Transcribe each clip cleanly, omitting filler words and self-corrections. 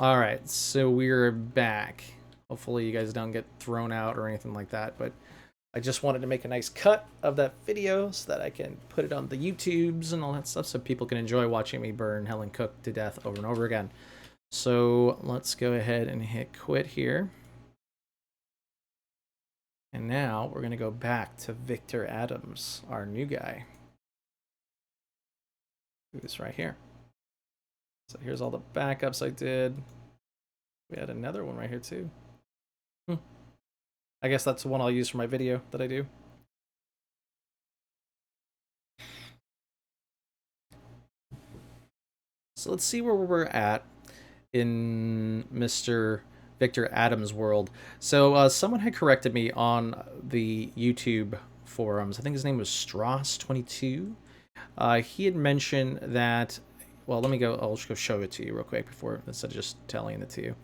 All right, so we're back. Hopefully you guys don't get thrown out or anything like that, but I just wanted to make a nice cut of that video so that I can put it on the YouTubes and all that stuff so people can enjoy watching me burn Helen Cook to death over and over again. So let's go ahead and hit quit here. And now we're going to go back to Victor Adams, our new guy. Who's right here. So here's all the backups I did. We had another one right here too. I guess that's the one I'll use for my video that I do. So let's see where we're at in Mr. Victor Adams' world. So someone had corrected me on the YouTube forums. I think his name was Strauss22. He had mentioned that, well, let me go, I'll just go show it to you real quick before, instead of just telling it to you.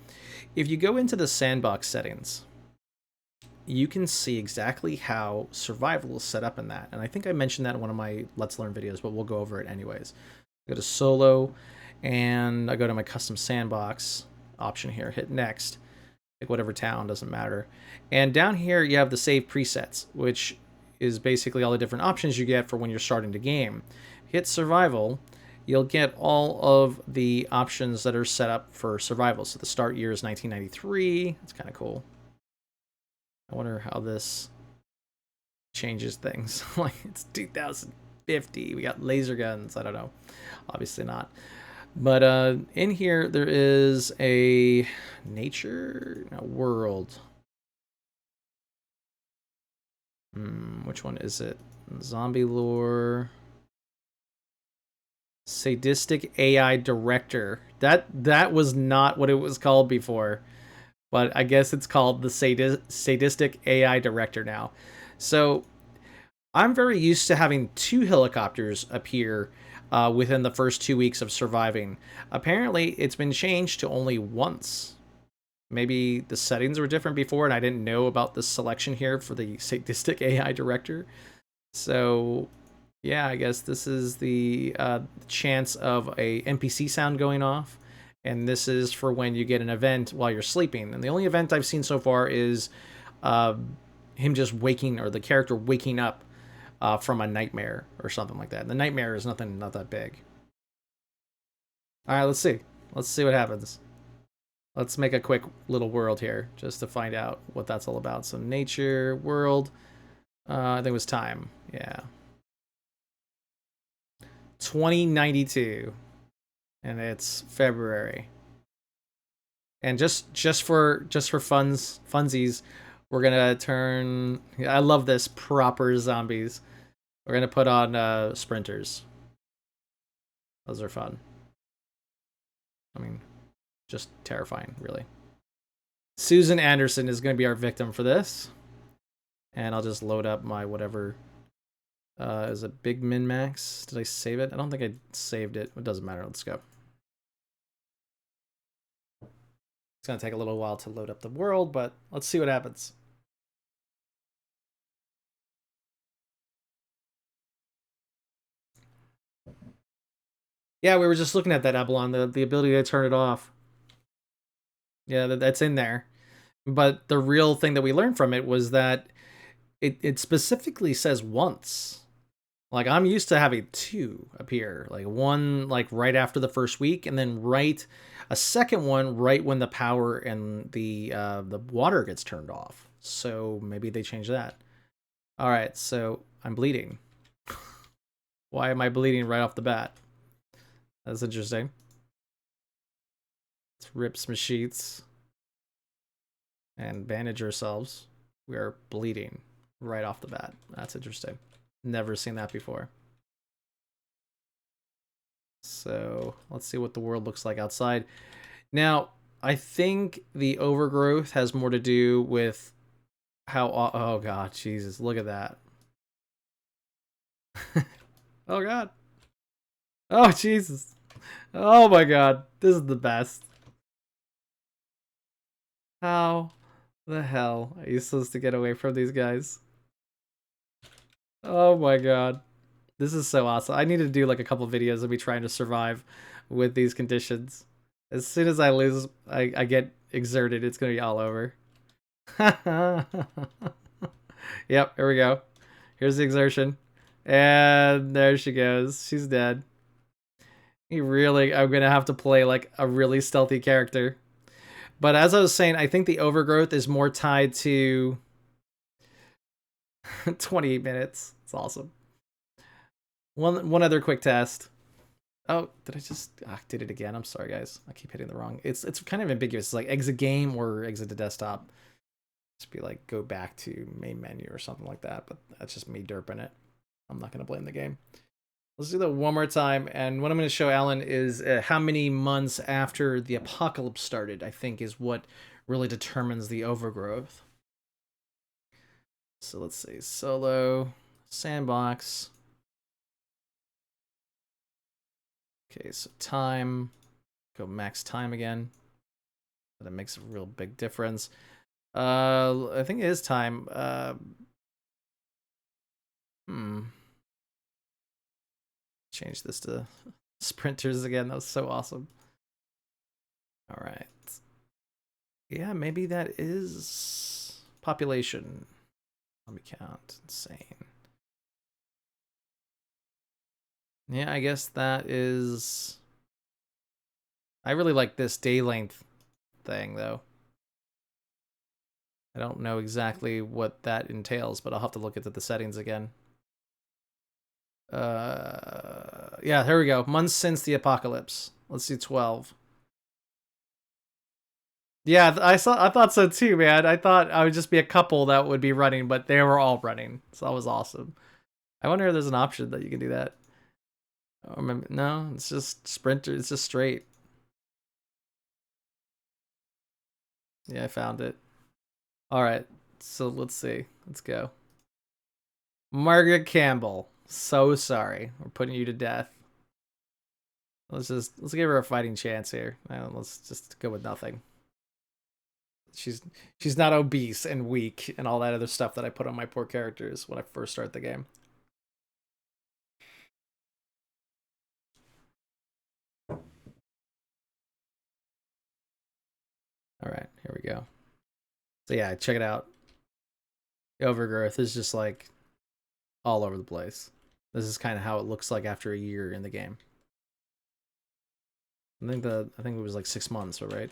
If you go into the Sandbox settings, you can see exactly how survival is set up in that. And I think I mentioned that in one of my Let's Learn videos, but we'll go over it anyways. I go to solo, and I go to my custom sandbox option here, hit next, pick whatever town, doesn't matter. And down here you have the save presets, which is basically all the different options you get for when you're starting the game. Hit survival, you'll get all of the options that are set up for survival. So the start year is 1993, that's kind of cool. I wonder how this changes things. Like, it's 2050. We got laser guns. I don't know. Obviously not. But in here, there is a world. Which one is it? Zombie lore. Sadistic AI director. That was not what it was called before. But I guess it's called the Sadistic AI Director now. So I'm very used to having 2 helicopters appear within the first 2 weeks of surviving. Apparently, it's been changed to only once. Maybe the settings were different before, and I didn't know about this selection here for the Sadistic AI Director. So, yeah, I guess this is the chance of a NPC sound going off. And this is for when you get an event while you're sleeping. And the only event I've seen so far is him just waking, or the character waking up from a nightmare or something like that. And the nightmare is not that big. All right, let's see. Let's see what happens. Let's make a quick little world here just to find out what that's all about. So nature, world, I think it was time. Yeah. 2092. And it's February. And just for funsies, we're gonna turn. I love this, proper zombies. We're gonna put on sprinters. Those are fun. I mean, just terrifying, really. Susan Anderson is gonna be our victim for this, and I'll just load up my whatever. Is it big min max? Did I save it? I don't think I saved it. It doesn't matter. Let's go. It's going to take a little while to load up the world, but let's see what happens. Yeah, we were just looking at that, Avalon, the ability to turn it off. Yeah, that's in there. But the real thing that we learned from it was that it specifically says once. Like, I'm used to having 2 appear. Like, one, like, right after the first week, and then a second one right when the power and the water gets turned off. So maybe they changed that. All right, so I'm bleeding. Why am I bleeding right off the bat? That's interesting. Let's rip some sheets and bandage ourselves. We are bleeding right off the bat. That's interesting. Never seen that before. So let's see what the world looks like outside. Now, I think the overgrowth has more to do with how... Oh, God, Jesus, look at that. Oh, God. Oh, Jesus. Oh, my God. This is the best. How the hell are you supposed to get away from these guys? Oh, my God. This is so awesome. I need to do like a couple videos of me trying to survive with these conditions. As soon as I lose, I get exerted, it's gonna be all over. Yep, here we go. Here's the exertion. And there she goes. She's dead. I'm gonna have to play like a really stealthy character. But as I was saying, I think the overgrowth is more tied to 28 minutes. It's awesome. One other quick test. Oh, did I just did it again? I'm sorry, guys. I keep hitting the wrong. It's kind of ambiguous. It's like exit game or exit the desktop. Just be like go back to main menu or something like that. But that's just me derping it. I'm not gonna blame the game. Let's do that one more time. And what I'm going to show Alan is how many months after the apocalypse started, I think, is what really determines the overgrowth. So let's see. Solo, Sandbox. Okay, so time. Go max time again. That makes a real big difference. I think it is time. Change this to sprinters again. That was so awesome. All right. Yeah, maybe that is population. Let me count. Insane. Yeah, I guess that is... I really like this day length thing, though. I don't know exactly what that entails, but I'll have to look into the settings again. Yeah, here we go. Months since the apocalypse. Let's do 12. Yeah, I thought so too, man. I thought I would just be a couple that would be running, but they were all running. So that was awesome. I wonder if there's an option that you can do that. Oh, no, it's just sprinter. It's just straight. Yeah, I found it. All right, so let's see. Let's go. Margaret Campbell. So sorry. We're putting you to death. Let's give her a fighting chance here. Let's just go with nothing. She's not obese and weak and all that other stuff that I put on my poor characters when I first start the game. All right, here we go. So yeah, check it out. The overgrowth is just like all over the place. This is kind of how it looks like after a year in the game. I think it was like 6 months, right?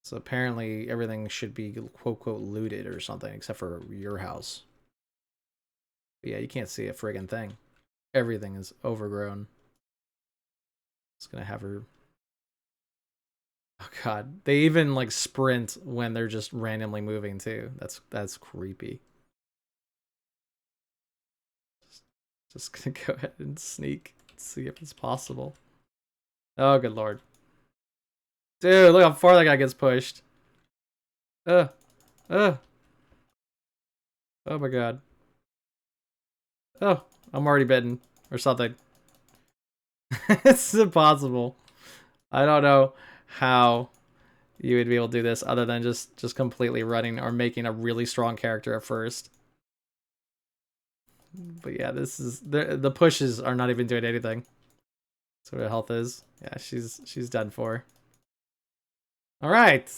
So apparently everything should be quote quote looted or something, except for your house. But yeah, you can't see a friggin' thing. Everything is overgrown. It's gonna have her. Oh god, they even like sprint when they're just randomly moving too. That's creepy. Just gonna go ahead and sneak, see if it's possible. Oh good lord, dude, look how far that guy gets pushed. Uh. Oh my god. Oh, I'm already bitten or something. It's impossible. I don't know how you would be able to do this other than just completely running or making a really strong character at first. But yeah, this is the pushes are not even doing anything. That's what her health is. Yeah, she's done for. All right,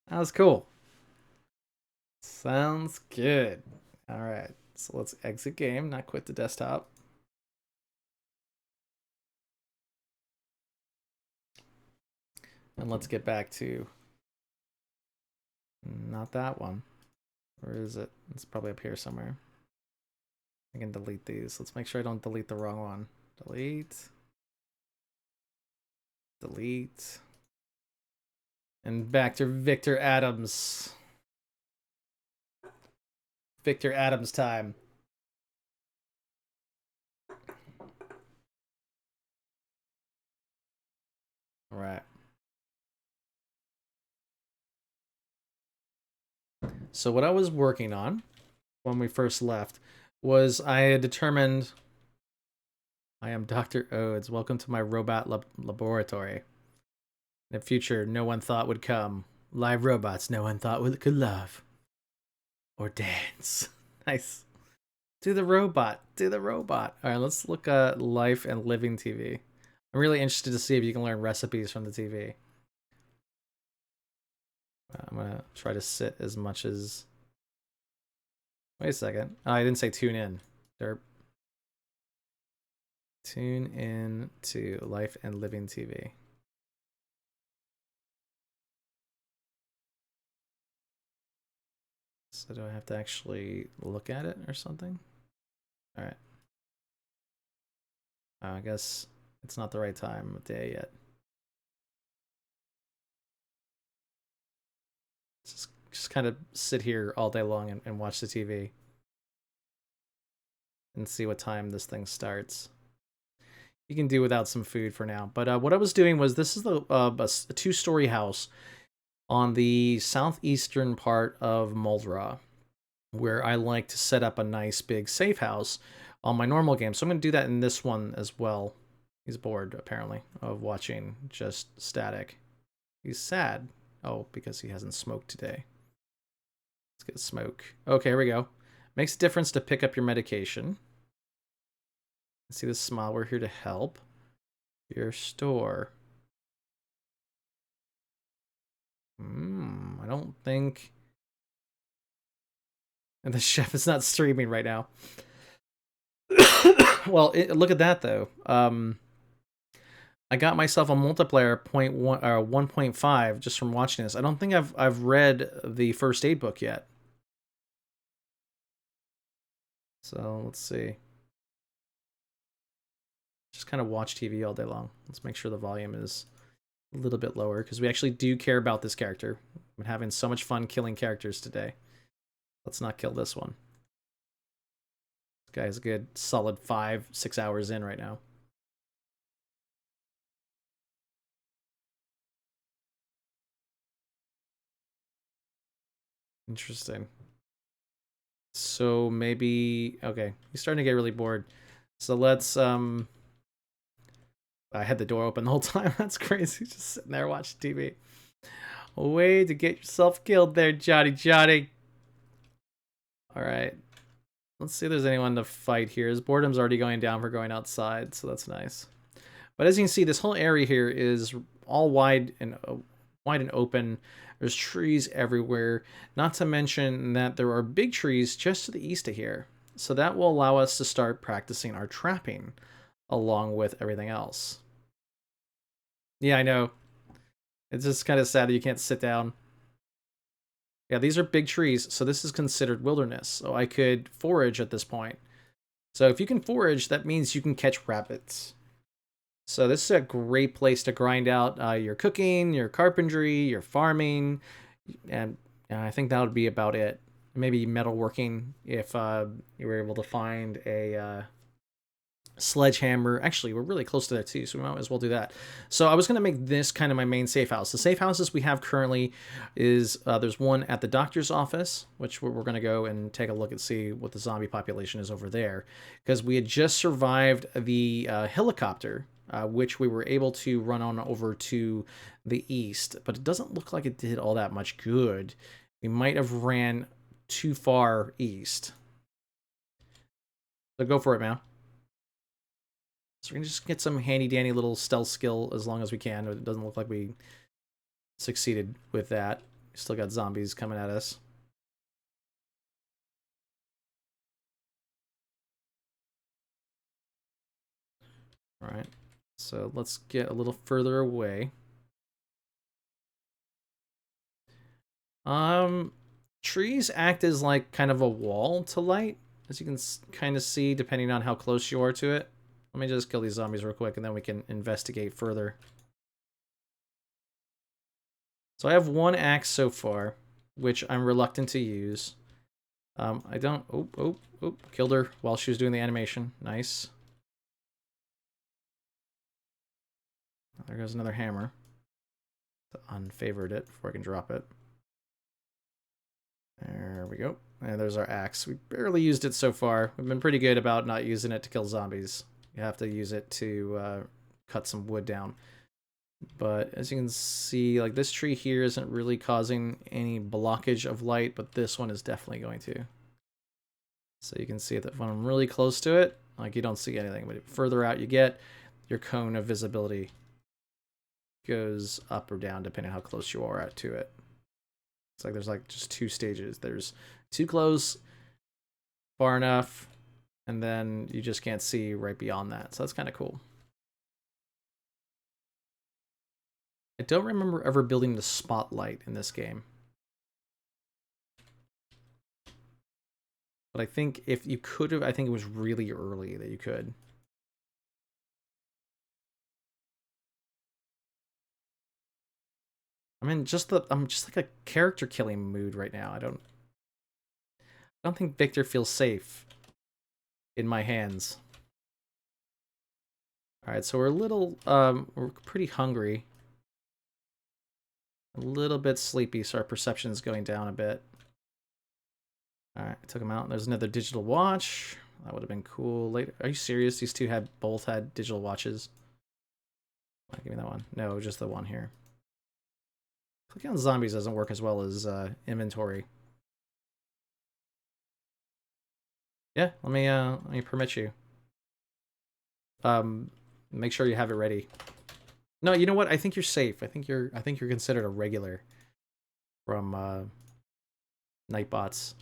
that was cool. Sounds good. All right, so let's exit game, not quit the desktop. And let's get back to not that one. Where is it? It's probably up here somewhere. I can delete these. Let's make sure I don't delete the wrong one. Delete. Delete. And back to Victor Adams. Victor Adams time. All right. So what I was working on when we first left was I had determined I am Dr. Odes. Welcome to my robot laboratory. In the future, no one thought would come. Live robots no one thought could love. Or dance. Nice. Do the robot. Do the robot. All right, let's look at life and living TV. I'm really interested to see if you can learn recipes from the TV. I'm gonna try to sit as much as... Wait a second. Oh, I didn't say tune in. Derp. Tune in to Life and Living TV. So do I have to actually look at it or something? All right. I guess it's not the right time of day yet. Just kind of sit here all day long and watch the TV and see what time this thing starts. You can do without some food for now. But what I was doing was, this is a two-story house on the southeastern part of Muldraugh, where I like to set up a nice big safe house on my normal game. So I'm going to do that in this one as well. He's bored, apparently, of watching just static. He's sad. Oh, because he hasn't smoked today. Let's get smoke. Okay, here we go. Makes a difference to pick up your medication. See this smile? We're here to help. Your store. I don't think... And the chef is not streaming right now. Well, look at that, though. I got myself a multiplayer 1.5 just from watching this. I don't think I've read the first aid book yet. So let's see. Just kind of watch TV all day long. Let's make sure the volume is a little bit lower, because we actually do care about this character. I'm having so much fun killing characters today. Let's not kill this one. This guy's a good solid 5-6 hours in right now. Interesting. So maybe... Okay, he's starting to get really bored. So let's... I had the door open the whole time. That's crazy. Just sitting there watching TV. Way to get yourself killed there, Johnny. Alright. Let's see if there's anyone to fight here. His boredom's already going down for going outside, so that's nice. But as you can see, this whole area here is all wide and open. There's trees everywhere. Not to mention that there are big trees just to the east of here. So that will allow us to start practicing our trapping along with everything else. Yeah, I know. It's just kind of sad that you can't sit down. Yeah, these are big trees, so this is considered wilderness. So I could forage at this point. So if you can forage, that means you can catch rabbits. So this is a great place to grind out your cooking, your carpentry, your farming, and I think that would be about it. Maybe metalworking if you were able to find a sledgehammer. Actually, we're really close to that too, so we might as well do that. So I was going to make this kind of my main safe house. The safe houses we have currently is there's one at the doctor's office, which we're going to go and take a look and see what the zombie population is over there, because we had just survived the helicopter, which we were able to run on over to the east, but it doesn't look like it did all that much good. We might have ran too far east. So go for it, man. So we're going to just get some handy-dandy little stealth skill as long as we can. It doesn't look like we succeeded with that. Still got zombies coming at us. Alright, so let's get a little further away. Trees act as like kind of a wall to light, as you can kind of see depending on how close you are to it. Let me just kill these zombies real quick, and then we can investigate further. So I have one axe so far, which I'm reluctant to use. I don't... Oh, killed her while she was doing the animation. Nice. There goes another hammer. Unfavored it before I can drop it. There we go. And there's our axe. We barely used it so far. We've been pretty good about not using it to kill zombies. You have to use it to cut some wood down. But as you can see, like this tree here isn't really causing any blockage of light, but this one is definitely going to. So you can see that when I'm really close to it, like you don't see anything, but the further out you get, your cone of visibility goes up or down depending on how close you are to it. It's like there's like just 2 stages. There's too close, far enough, and then you just can't see right beyond that. So that's kind of cool. I don't remember ever building the spotlight in this game. But I think if you could have, I think it was really early that you could. I'm just like a character killing mood right now. I don't think Victor feels safe in my hands. All right, so we're a little we're pretty hungry. A little bit sleepy, so our perception is going down a bit. All right, I took him out. There's another digital watch. That would have been cool later. Are you serious? These two both had digital watches. Give me that one. No, just the one here. Clicking on zombies doesn't work as well as inventory. Yeah, let me permit you. Make sure you have it ready. No, you know what? I think you're safe. I think you're considered a regular from Nightbots.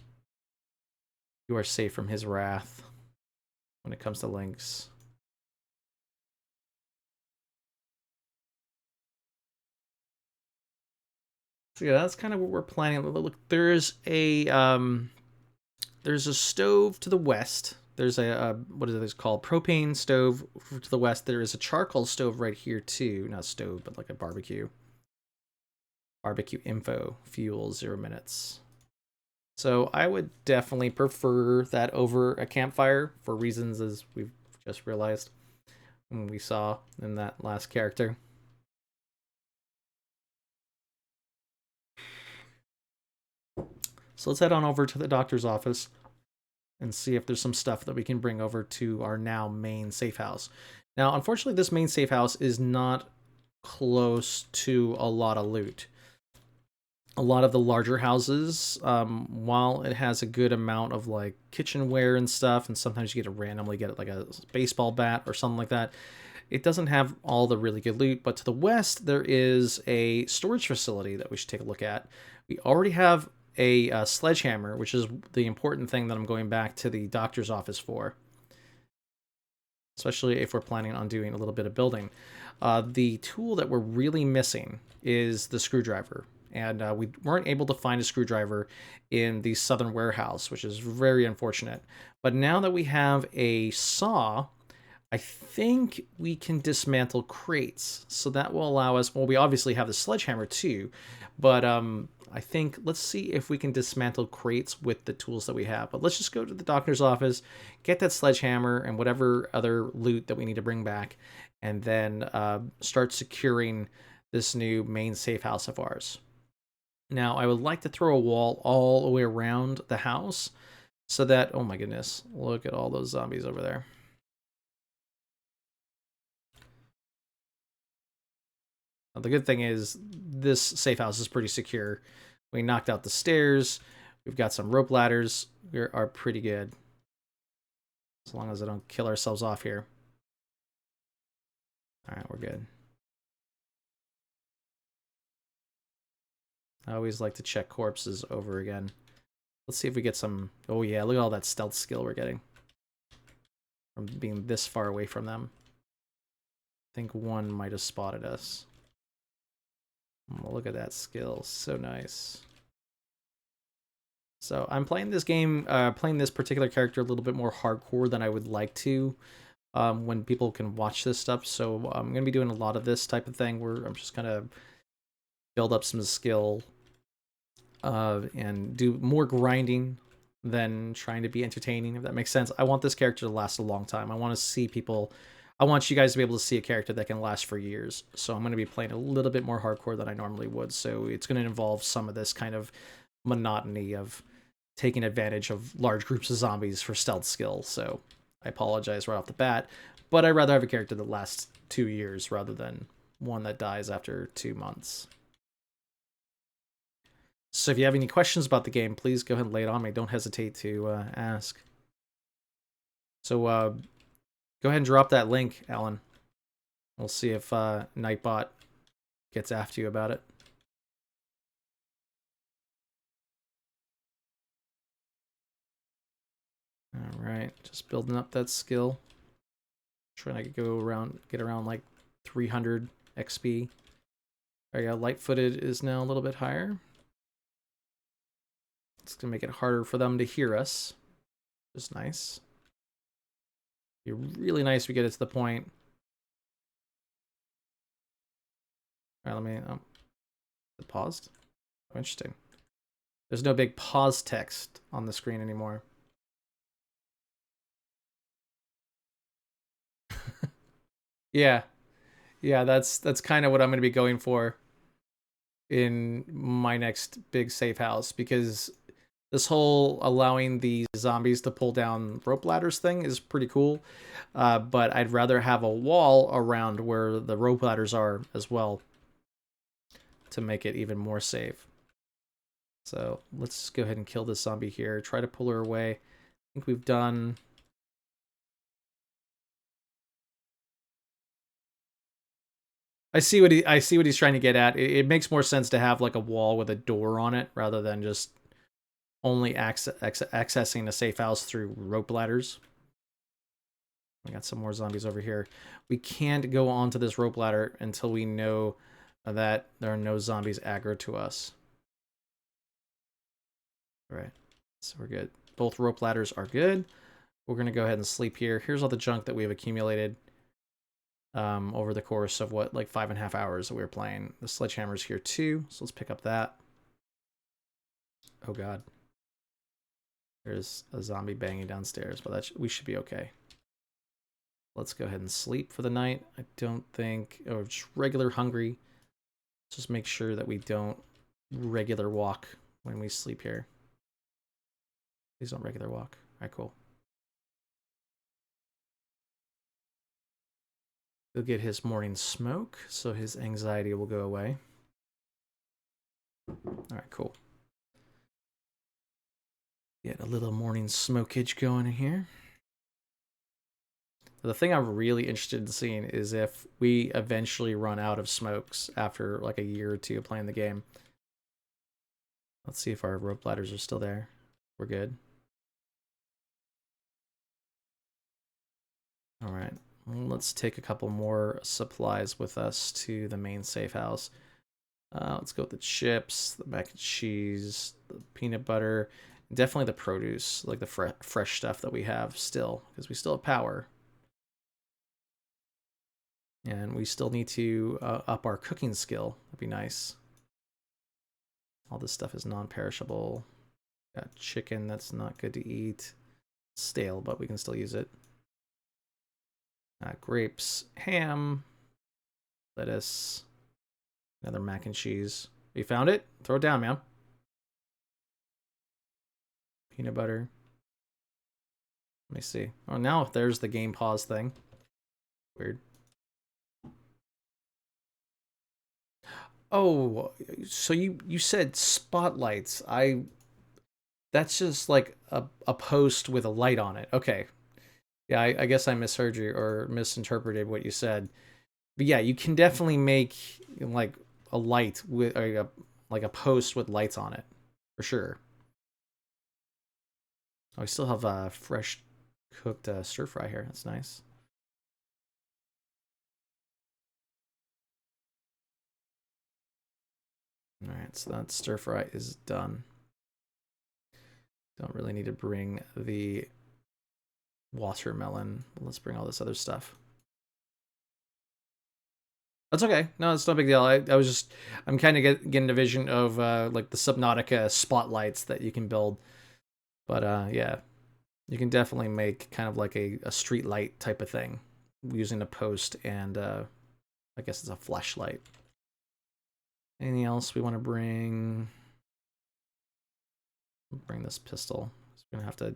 You are safe from his wrath when it comes to links. So yeah, that's kind of what we're planning. Look, there's a stove to the west. There's a what is it called? Propane stove to the west. There is a charcoal stove right here too. Not stove, but like a barbecue. Barbecue info. Fuel 0 minutes. So I would definitely prefer that over a campfire for reasons as we've just realized when we saw in that last character. So let's head on over to the doctor's office and see if there's some stuff that we can bring over to our now main safe house. Now, unfortunately, this main safe house is not close to a lot of loot. A lot of the larger houses, while it has a good amount of like kitchenware and stuff, and sometimes you get to randomly get like a baseball bat or something like that, it doesn't have all the really good loot. But to the west, there is a storage facility that we should take a look at. We already have a sledgehammer, which is the important thing that I'm going back to the doctor's office for, especially if we're planning on doing a little bit of building. The tool that we're really missing is the screwdriver. And we weren't able to find a screwdriver in the southern warehouse, which is very unfortunate. But now that we have a saw, I think we can dismantle crates. So that will allow us, well, we obviously have the sledgehammer too, but I think, let's see if we can dismantle crates with the tools that we have. But let's just go to the doctor's office, get that sledgehammer and whatever other loot that we need to bring back, and then start securing this new main safe house of ours. Now, I would like to throw a wall all the way around the house so that, oh my goodness, look at all those zombies over there. Now, the good thing is this safe house is pretty secure. We knocked out the stairs. We've got some rope ladders. We are pretty good. As long as I don't kill ourselves off here. All right, we're good. I always like to check corpses over again. Let's see if we get some... Oh yeah, look at all that stealth skill we're getting from being this far away from them. I think one might have spotted us. Oh, look at that skill. So nice. So I'm playing this game, playing this particular character a little bit more hardcore than I would like to when people can watch this stuff. So I'm going to be doing a lot of this type of thing where I'm just going to build up some skill and do more grinding than trying to be entertaining, if that makes sense. I want this character to last a long time. I want to see people... I want you guys to be able to see a character that can last for years. So I'm going to be playing a little bit more hardcore than I normally would. So it's going to involve some of this kind of monotony of taking advantage of large groups of zombies for stealth skill. So I apologize right off the bat. But I'd rather have a character that lasts 2 years rather than one that dies after 2 months. So if you have any questions about the game, please go ahead and lay it on me. Don't hesitate to ask. So go ahead and drop that link, Alan. We'll see if Nightbot gets after you about it. All right, just building up that skill. Trying to get around like 300 XP. There you go. Light-footed is now a little bit higher. It's gonna make it harder for them to hear us. Just nice. Be really nice if we get it to the point. All right, let me. It paused. Oh, interesting. There's no big pause text on the screen anymore. Yeah, yeah, that's kind of what I'm going to be going for in my next big safe house, because this whole allowing the zombies to pull down rope ladders thing is pretty cool. But I'd rather have a wall around where the rope ladders are as well to make it even more safe. So let's go ahead and kill this zombie here. Try to pull her away. I think we've done... I see what he's trying to get at. It makes more sense to have like a wall with a door on it rather than just only accessing a safe house through rope ladders. We got some more zombies over here. We can't go onto this rope ladder until we know that there are no zombies aggro to us. All right, so we're good. Both rope ladders are good. We're going to go ahead and sleep here. Here's all the junk that we have accumulated over the course of what, like 5.5 hours that we were playing. The sledgehammer's here too, so let's pick up that. Oh god. There's a zombie banging downstairs, but we should be okay. Let's go ahead and sleep for the night. I don't think, or just regular hungry. Just make sure that we don't regular walk when we sleep here. Please don't regular walk. All right, cool. He'll get his morning smoke, so his anxiety will go away. All right, cool. Get a little morning smokage going in here. The thing I'm really interested in seeing is if we eventually run out of smokes after like a year or two of playing the game. Let's see if our rope ladders are still there. We're good. All right, let's take a couple more supplies with us to the main safe house. Let's go with the chips, the mac and cheese, the peanut butter, definitely the produce, like the fresh stuff that we have still, because we still have power. And we still need to up our cooking skill. That'd be nice. All this stuff is non-perishable. Got chicken that's not good to eat. Stale, but we can still use it. Grapes, ham, lettuce, another mac and cheese. You found it? Throw it down, man. Peanut butter. Let me see. Oh, now there's the game pause thing. Weird. Oh, so you said spotlights. That's just like a post with a light on it. Okay. Yeah, I guess I misheard you or misinterpreted what you said. But yeah, you can definitely make like a light with like a post with lights on it for sure. Oh, we still have a fresh cooked stir fry here. That's nice. All right, so that stir fry is done. Don't really need to bring the watermelon. Let's bring all this other stuff. That's okay. No, it's no big deal. I'm kind of getting a vision of like the Subnautica spotlights that you can build. But yeah, you can definitely make kind of like a street light type of thing using a post and I guess it's a flashlight. Anything else we want to bring? Bring this pistol. So we're gonna have to.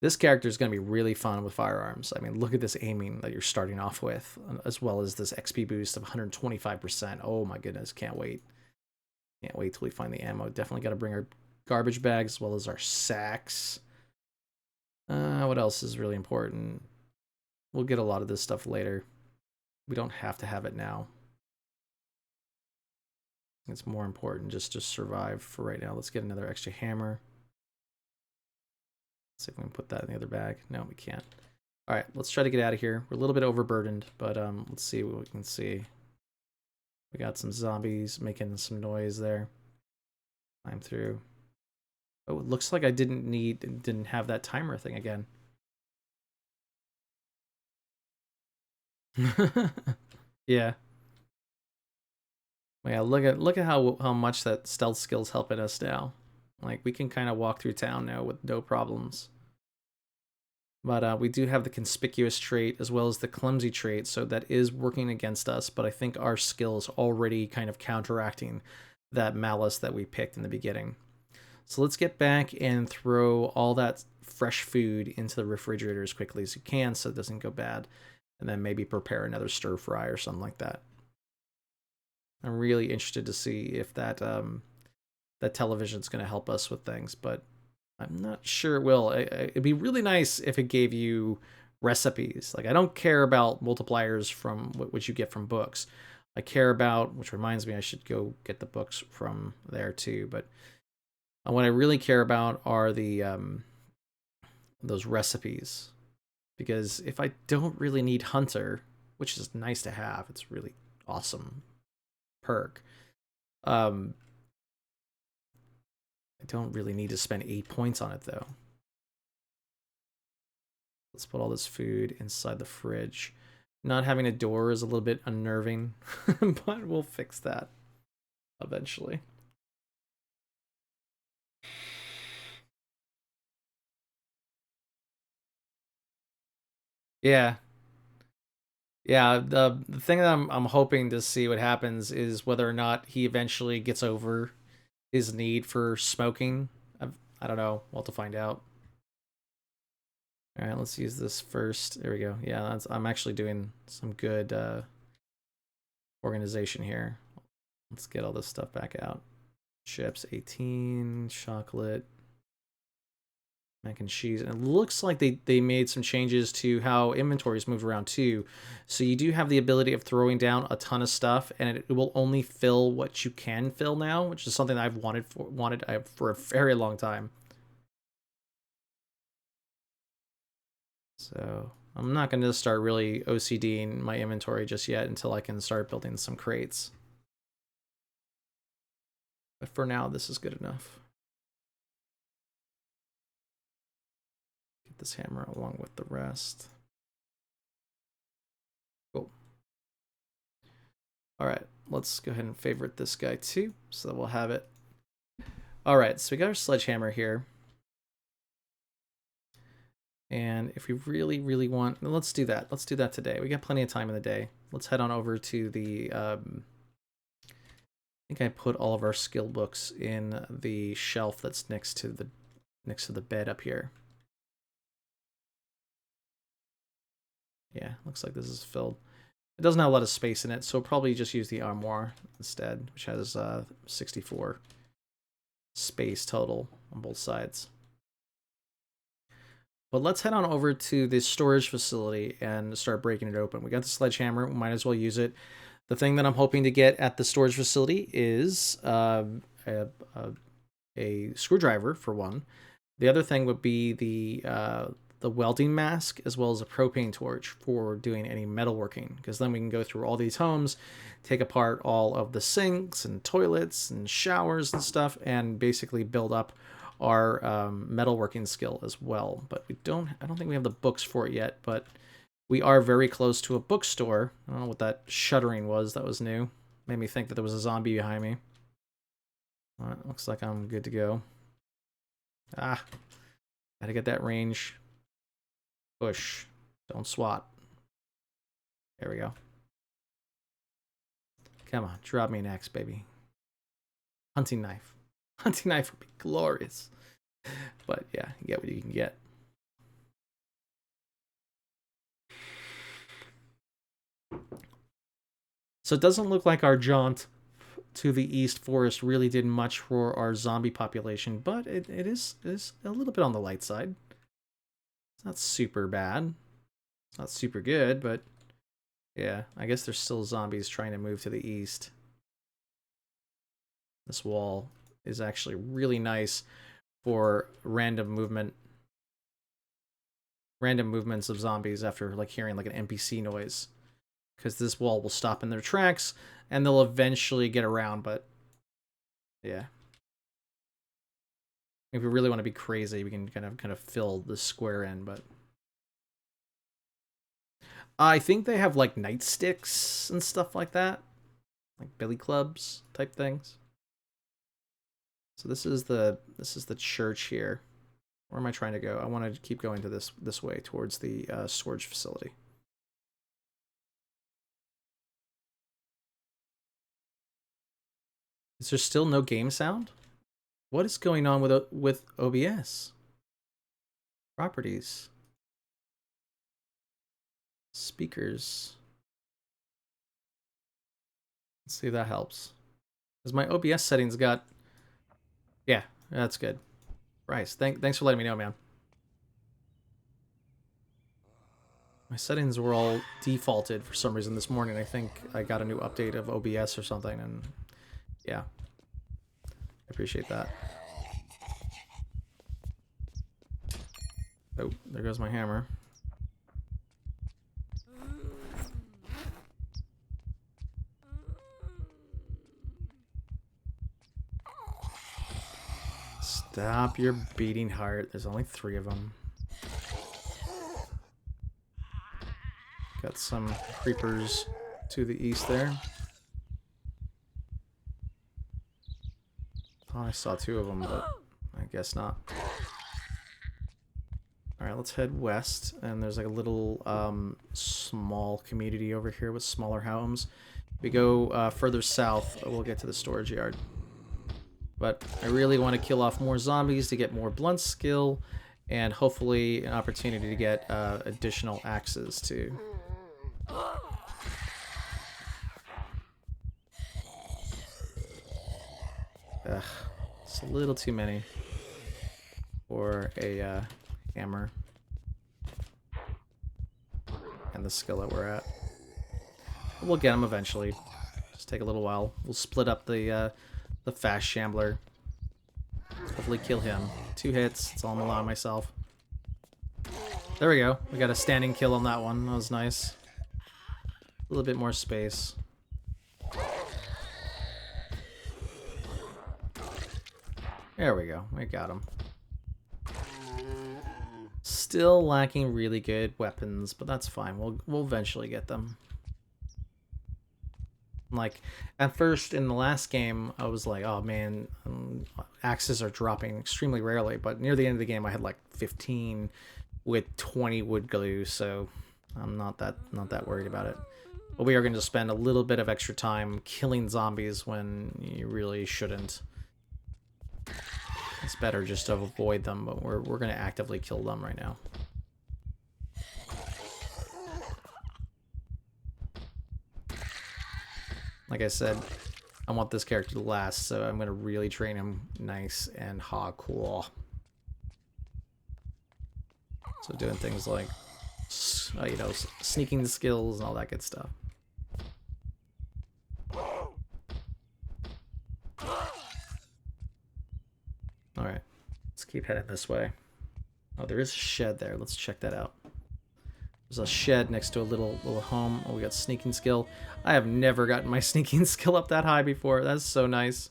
This character is going to be really fun with firearms. I mean, look at this aiming that you're starting off with, as well as this XP boost of 125%. Oh my goodness, can't wait. Can't wait till we find the ammo. Definitely got to bring our garbage bags as well as our sacks. What else is really important? We'll get a lot of this stuff later. we don't have to have it now. It's more important just to survive for right now. Let's get another extra hammer. Let's see if we can put that in the other bag. No, we can't. All right, let's try to get out of here. We're a little bit overburdened, but let's see what we can see. We got some zombies making some noise there. Climb through. Oh, it looks like I didn't have that timer thing again. Yeah. Yeah, look at how much that stealth skill's helping us now. Like, we can kind of walk through town now with no problems. But we do have the conspicuous trait as well as the clumsy trait, so that is working against us, but I think our skill is already kind of counteracting that malice that we picked in the beginning. So let's get back and throw all that fresh food into the refrigerator as quickly as you can so it doesn't go bad, and then maybe prepare another stir fry or something like that. I'm really interested to see if that that television's going to help us with things, but I'm not sure it will. It'd be really nice if it gave you recipes. Like, I don't care about multipliers from what you get from books. I care about, which reminds me I should go get the books from there too, but what I really care about are the those recipes. Because if I don't really need Hunter, which is nice to have, it's really awesome perk. I don't really need to spend 8 points on it though. Let's put all this food inside the fridge. Not having a door is a little bit unnerving, but we'll fix that eventually. Yeah. Yeah, the thing that I'm hoping to see what happens is whether or not he eventually gets over his need for smoking. I don't know. We'll have to find out. All right, let's use this first. There we go. Yeah, I'm actually doing some good organization here. Let's get all this stuff back out. Chips, 18, chocolate, mac and cheese. And it looks like they made some changes to how inventories move around too. So you do have the ability of throwing down a ton of stuff, and it will only fill what you can fill now, which is something I've wanted for a very long time. So I'm not going to start really OCDing my inventory just yet until I can start building some crates. But for now, this is good enough. Get this hammer along with the rest. Cool. All right, let's go ahead and favorite this guy too, so that we'll have it. All right, so we got our sledgehammer here. And if we really, really want, let's do that. Let's do that today. We got plenty of time in the day. Let's head on over to the, I think I put all of our skill books in the shelf that's next to the bed up here. Yeah, looks like this is filled. It doesn't have a lot of space in it, so we'll probably just use the armoire instead, which has 64 space total on both sides. But let's head on over to the storage facility and start breaking it open. We got the sledgehammer, we might as well use it. The thing that I'm hoping to get at the storage facility is a screwdriver, for one. The other thing would be the welding mask, as well as a propane torch for doing any metalworking, because then we can go through all these homes, take apart all of the sinks and toilets and showers and stuff, and basically build up our metalworking skill as well. But I don't think we have the books for it yet, but we are very close to a bookstore. I don't know what that shuddering was. That was new. Made me think that there was a zombie behind me. All right, looks like I'm good to go. Ah, gotta get that range. Push. Don't swat. There we go. Come on, drop me an axe, baby. Hunting knife. Hunting knife would be glorious. But yeah, you get what you can get. So it doesn't look like our jaunt to the East Forest really did much for our zombie population, but it is a little bit on the light side. It's not super bad. It's not super good, but Yeah, I guess there's still zombies trying to move to the east. This wall is actually really nice for random movements of zombies after like hearing like an NPC noise, because this wall will stop in their tracks and they'll eventually get around. But yeah, if we really want to be crazy, we can kind of fill the square in. But I think they have like nightsticks and stuff like that, like billy clubs type things. So this is the church here. Where am I trying to go? I want to keep going to this way towards the storage facility. Is there still no game sound? What is going on with OBS? Properties. Speakers. Let's see if that helps. Because my OBS settings got... Yeah, that's good. Bryce, thanks for letting me know, man. My settings were all defaulted for some reason this morning. I think I got a new update of OBS or something, and yeah. I appreciate that. Oh, there goes my hammer. Stop your beating heart. There's only 3 of them. Got some creepers to the east there. Oh, I saw 2 of them, but I guess not. Alright, let's head west. And there's like a little small community over here with smaller homes. If we go further south, we'll get to the storage yard. But I really want to kill off more zombies to get more blunt skill, and hopefully an opportunity to get additional axes too. Ugh, it's a little too many for a hammer and the skill that we're at. We'll get them eventually. Just take a little while. We'll split up the fast shambler. Hopefully kill him. 2 hits. That's all I'm allowing myself. There we go. We got a standing kill on that one. That was nice. A little bit more space. There we go. We got him. Still lacking really good weapons, but that's fine. We'll eventually get them. Like, at first, in the last game, I was like, oh man, axes are dropping extremely rarely, but near the end of the game, I had like 15 with 20 wood glue, so I'm not that worried about it. But we are going to spend a little bit of extra time killing zombies when you really shouldn't. It's better just to avoid them, but we're going to actively kill them right now. Like I said, I want this character to last, so I'm going to really train him nice and hardcore. So doing things like, you know, sneaking skills and all that good stuff. Alright, let's keep heading this way. Oh, there is a shed there. Let's check that out. There's a shed next to a little home. Oh, we got sneaking skill. I have never gotten my sneaking skill up that high before. That's so nice.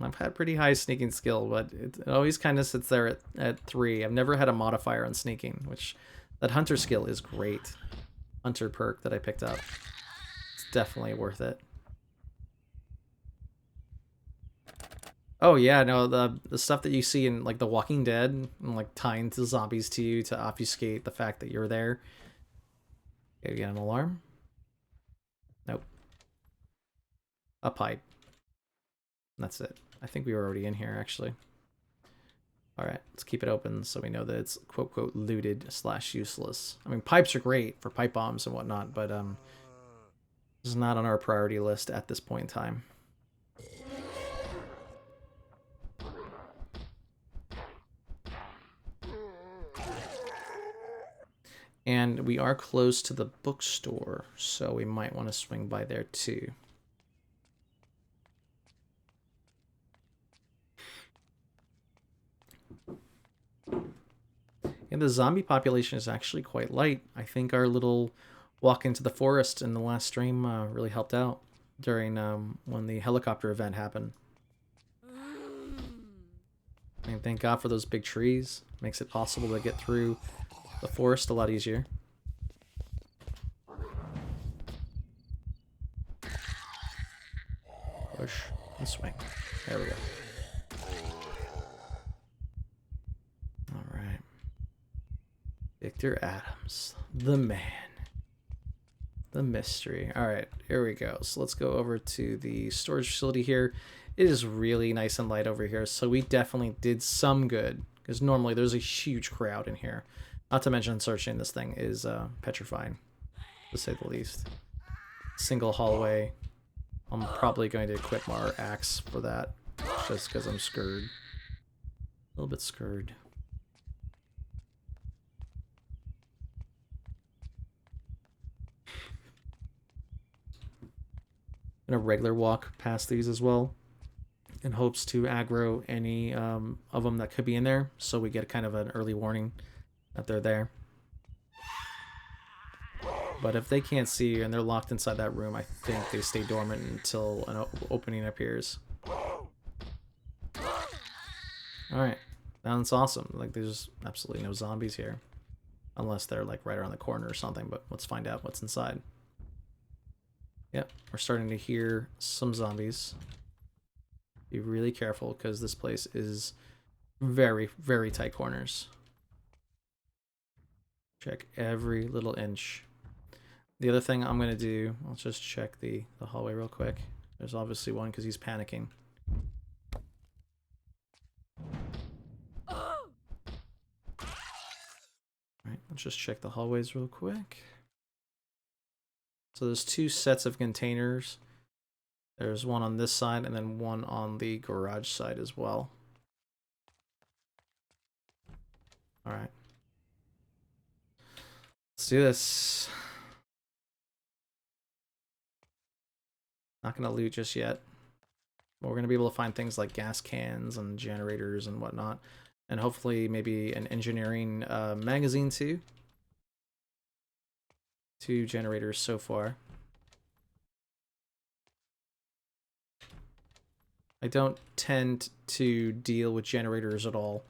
I've had pretty high sneaking skill, but it always kind of sits there at 3. I've never had a modifier on sneaking, which that hunter skill is great. Hunter perk that I picked up. It's definitely worth it. Oh yeah, no, the stuff that you see in like The Walking Dead, and like tying the zombies to you to obfuscate the fact that you're there. Okay, we get an alarm. Nope. Up hide. That's it. I think we were already in here actually. Alright, let's keep it open so we know that it's quote looted / useless. I mean, pipes are great for pipe bombs and whatnot, but this is not on our priority list at this point in time. And we are close to the bookstore, so we might want to swing by there too. And the zombie population is actually quite light. I think our little walk into the forest in the last stream really helped out during when the helicopter event happened. And thank God for those big trees. Makes it possible to get through the forest a lot easier. Push and swing. There we go. Alright. Victor Adams. The man. The mystery. Alright, here we go. So let's go over to the storage facility here. It is really nice and light over here, so we definitely did some good. Because normally there's a huge crowd in here. Not to mention searching this thing is petrifying, to say the least. Single hallway. I'm probably going to equip our axe for that, just because I'm scared. A little bit scared. And a regular walk past these as well, in hopes to aggro any of them that could be in there, so we get kind of an early warning that they're there. But if they can't see you and they're locked inside that room, I think they stay dormant until an opening appears. Alright, that's awesome. Like, there's absolutely no zombies here. Unless they're, like, right around the corner or something, but let's find out what's inside. Yep, we're starting to hear some zombies. Be really careful, because this place is very, very tight corners. Check every little inch. The other thing I'm going to do, I'll just check the hallway real quick. There's obviously one because he's panicking. Alright, let's just check the hallways real quick. So there's two sets of containers. There's one on this side and then one on the garage side as well. Alright. Let's do this. Not going to loot just yet. But we're going to be able to find things like gas cans and generators and whatnot. And hopefully maybe an engineering magazine too. 2 generators so far. I don't tend to deal with generators at all.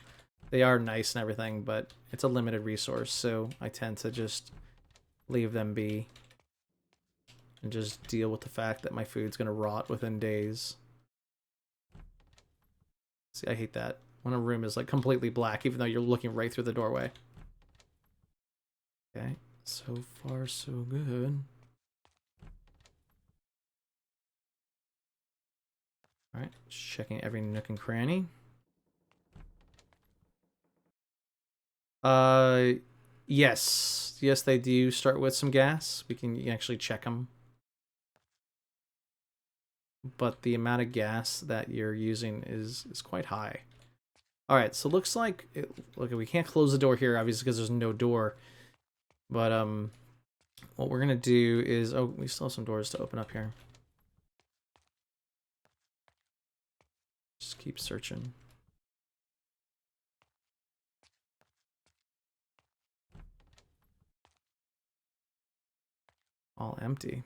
They are nice and everything, but it's a limited resource, so I tend to just leave them be. And just deal with the fact that my food's gonna rot within days. See, I hate that. When a room is like completely black, even though you're looking right through the doorway. Okay, so far so good. Alright, checking every nook and cranny. Yes. Yes, they do start with some gas. You can actually check them. But the amount of gas that you're using is quite high. Alright, so looks like... look, we can't close the door here, obviously, because there's no door. But, what we're going to do is... oh, we still have some doors to open up here. Just keep searching. All empty.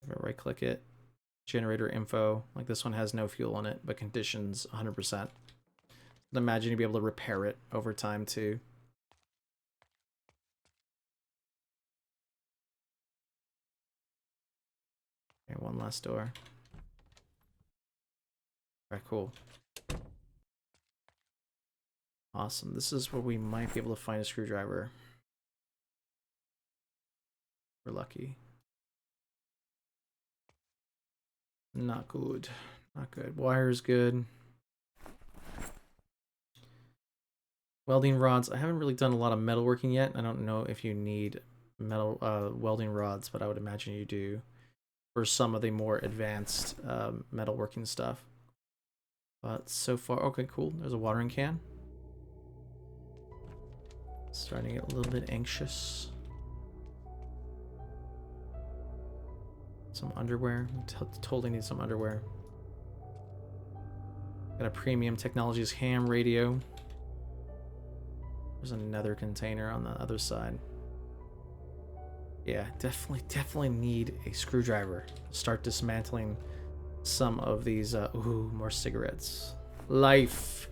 Right click it. Generator info. Like this one has no fuel in it, but conditions 100%. Imagine you'd be able to repair it over time too. Okay, one last door. Alright, cool. Awesome. This is where we might be able to find a screwdriver. We're lucky. Not good. Not good. Wire's good. Welding rods. I haven't really done a lot of metalworking yet. I don't know if you need metal welding rods, but I would imagine you do for some of the more advanced metalworking stuff. But so far, okay, cool. There's a watering can. Starting to get a little bit anxious. Some underwear. Totally need some underwear. Got a premium technologies ham radio. There's another container on the other side. Yeah, definitely need a screwdriver to start dismantling some of these. Ooh, more cigarettes. Life.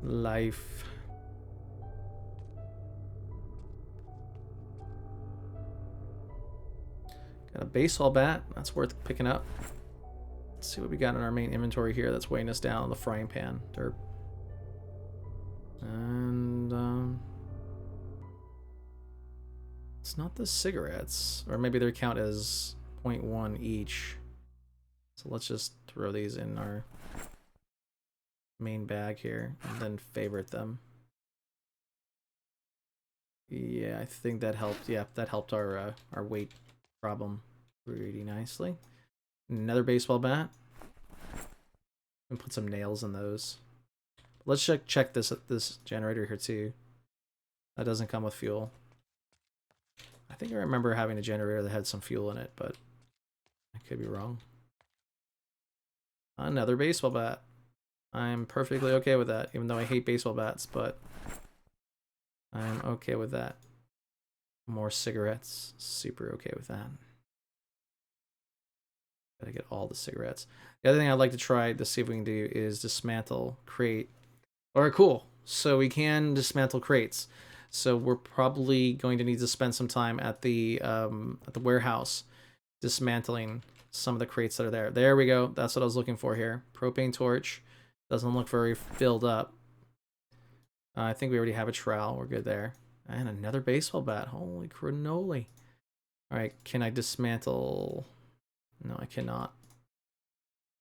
Life. Got a baseball bat. That's worth picking up. Let's see what we got in our main inventory here that's weighing us down. The frying pan. Derp. And, it's not the cigarettes. Or maybe their count as 0.1 each. So let's just throw these in our main bag here and then favorite them. Yeah, I think that helped. Yeah, that helped our weight problem pretty nicely. Another baseball bat. And put some nails in those. Let's check this generator here too. That doesn't come with fuel. I think I remember having a generator that had some fuel in it, but I could be wrong. Another baseball bat. I'm perfectly okay with that, even though I hate baseball bats, but I'm okay with that. More cigarettes. Super okay with that. Gotta get all the cigarettes. The other thing I'd like to try to see if we can do is dismantle crate. Alright, cool. So we can dismantle crates. So we're probably going to need to spend some time at the warehouse dismantling some of the crates that are there. There we go. That's what I was looking for here. Propane torch. Doesn't look very filled up. I think we already have a trowel. We're good there. And another baseball bat. Holy cannoli. Alright, can I dismantle... No, I cannot.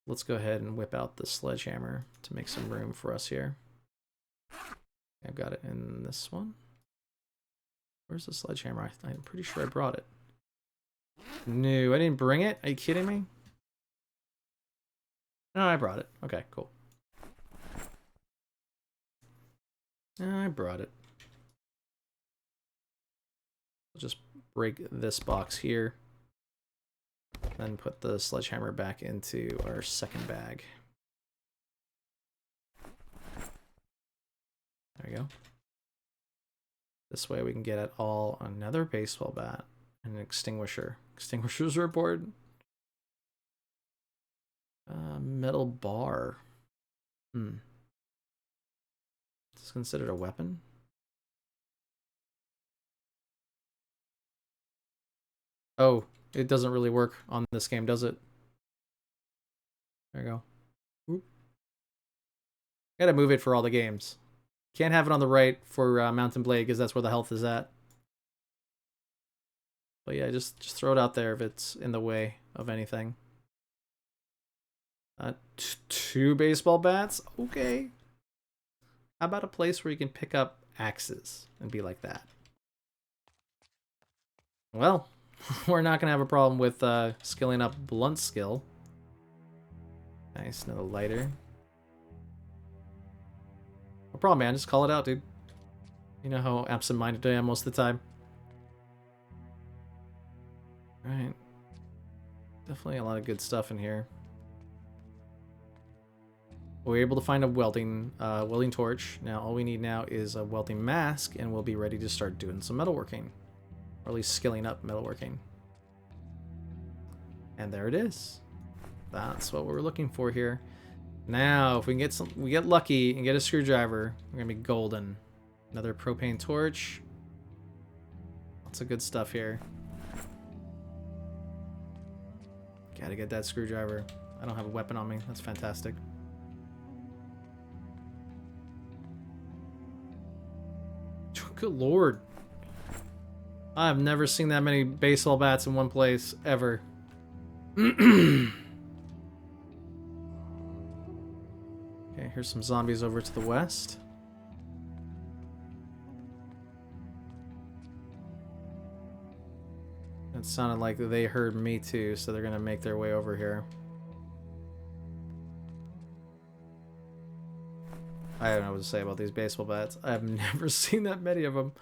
Let's go ahead and whip out the sledgehammer to make some room for us here. I've got it in this one. Where's the sledgehammer? I'm pretty sure I brought it. No, I didn't bring it? Are you kidding me? No, I brought it. Okay, cool. I brought it. I'll just break this box here. Then put the sledgehammer back into our second bag. There we go. This way we can get at all another baseball bat and an extinguisher. Extinguishers are aboard. Metal bar. Is this considered a weapon? Oh, it doesn't really work on this game, does it? There you go. Oop. Gotta move it for all the games. Can't have it on the right for Mountain Blade because that's where the health is at. But yeah, just throw it out there if it's in the way of anything. Two baseball bats? Okay. How about a place where you can pick up axes and be like that? Well, we're not going to have a problem with skilling up blunt skill. Nice, another lighter. No problem, man. Just call it out, dude. You know how absent-minded I am most of the time. Alright. Definitely a lot of good stuff in here. We're able to find a welding torch. Now all we need now is a welding mask, and we'll be ready to start doing some metalworking. Or at least skilling up metalworking. And there it is. That's what we're looking for here. Now, if we can get lucky and get a screwdriver, we're gonna be golden. Another propane torch. Lots of good stuff here. Gotta get that screwdriver. I don't have a weapon on me. That's fantastic. Good lord. I've never seen that many baseball bats in one place, ever. Okay, here's some zombies over to the west. It sounded like they heard me too, so they're gonna make their way over here. I don't know what to say about these baseball bats. I've never seen that many of them.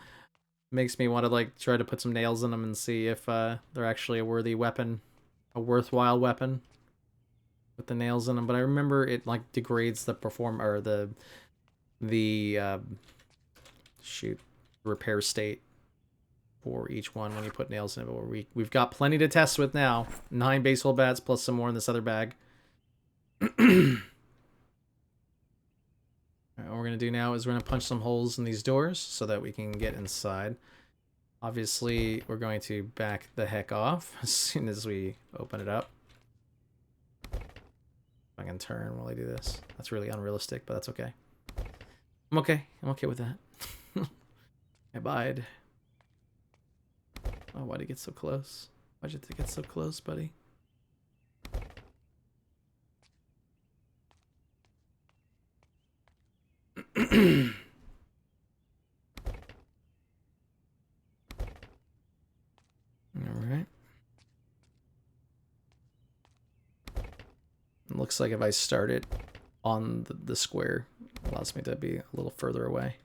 Makes me want to like try to put some nails in them and see if they're actually a worthy weapon, a worthwhile weapon with the nails in them. But I remember it like degrades the or the shoot repair state for each one when you put nails in it. But we've got plenty to test with now. 9 baseball bats plus some more in this other bag. Alright, what we're going to do now is we're going to punch some holes in these doors so that we can get inside. Obviously, we're going to back the heck off as soon as we open it up. I can turn while I do this. That's really unrealistic, but that's okay. I'm okay. I'm okay with that. I bide. Oh, why'd it get so close? Why'd you get so close, buddy? Alright. It looks like if I start it on the square, it allows me to be a little further away.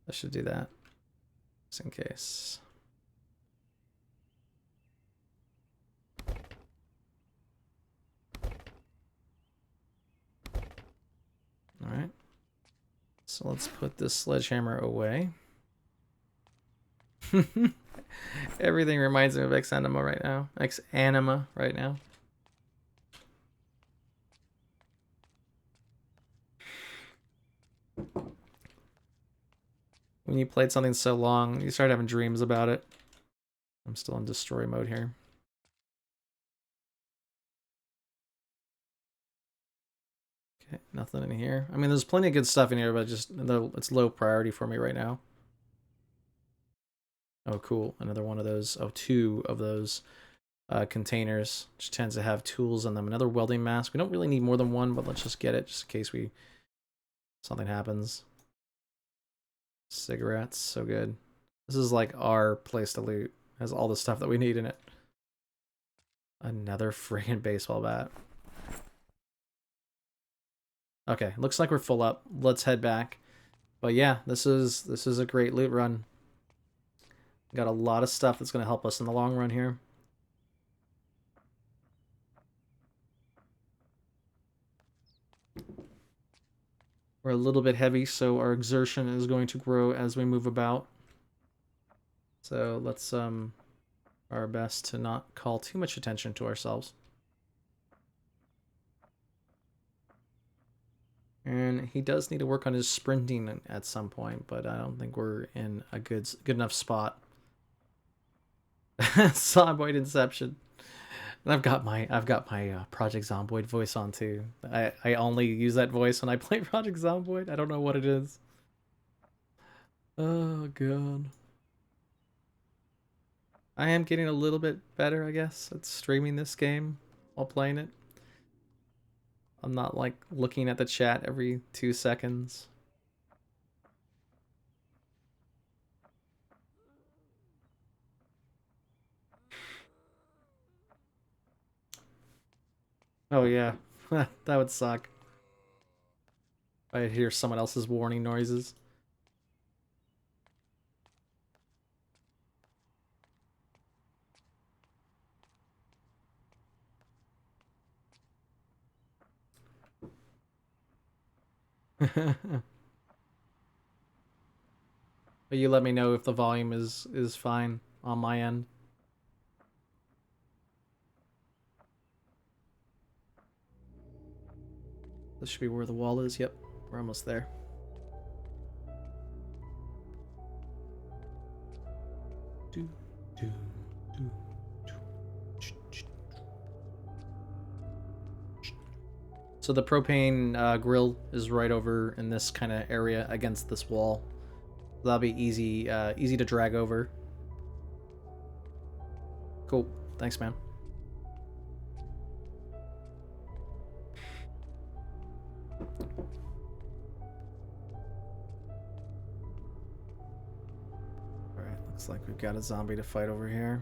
I should do that, just in case. Alright. So let's put this sledgehammer away. Everything reminds me of X-Anima right now. X-Anima right now. When you played something so long, you start having dreams about it. I'm still in destroy mode here. Okay, nothing in here. I mean, there's plenty of good stuff in here, but just it's low priority for me right now. Oh, cool. Another one of those. Oh, 2 of those containers, which tends to have tools in them. Another welding mask. We don't really need more than one, but let's just get it just in case something happens. Cigarettes, so good. This is like our place to loot. Has all the stuff that we need in it. Another friggin' baseball bat. Okay, looks like we're full up. Let's head back. But yeah, this is a great loot run. Got a lot of stuff that's going to help us in the long run here. We're a little bit heavy, so our exertion is going to grow as we move about. So let's our best to not call too much attention to ourselves. And he does need to work on his sprinting at some point, but I don't think we're in a good enough spot. Zomboid Inception. And I've got my Project Zomboid voice on too. I only use that voice when I play Project Zomboid. I don't know what it is. Oh god. I am getting a little bit better, I guess, at streaming this game while playing it. I'm not like looking at the chat every 2 seconds. Oh yeah, that would suck. I hear someone else's warning noises. But you let me know if the volume is fine on my end. This should be where the wall is. Yep, we're almost there. Do, do, do, do. So the propane grill is right over in this kind of area against this wall. That'll be easy to drag over. Cool. Thanks, man. Alright, looks like we've got a zombie to fight over here.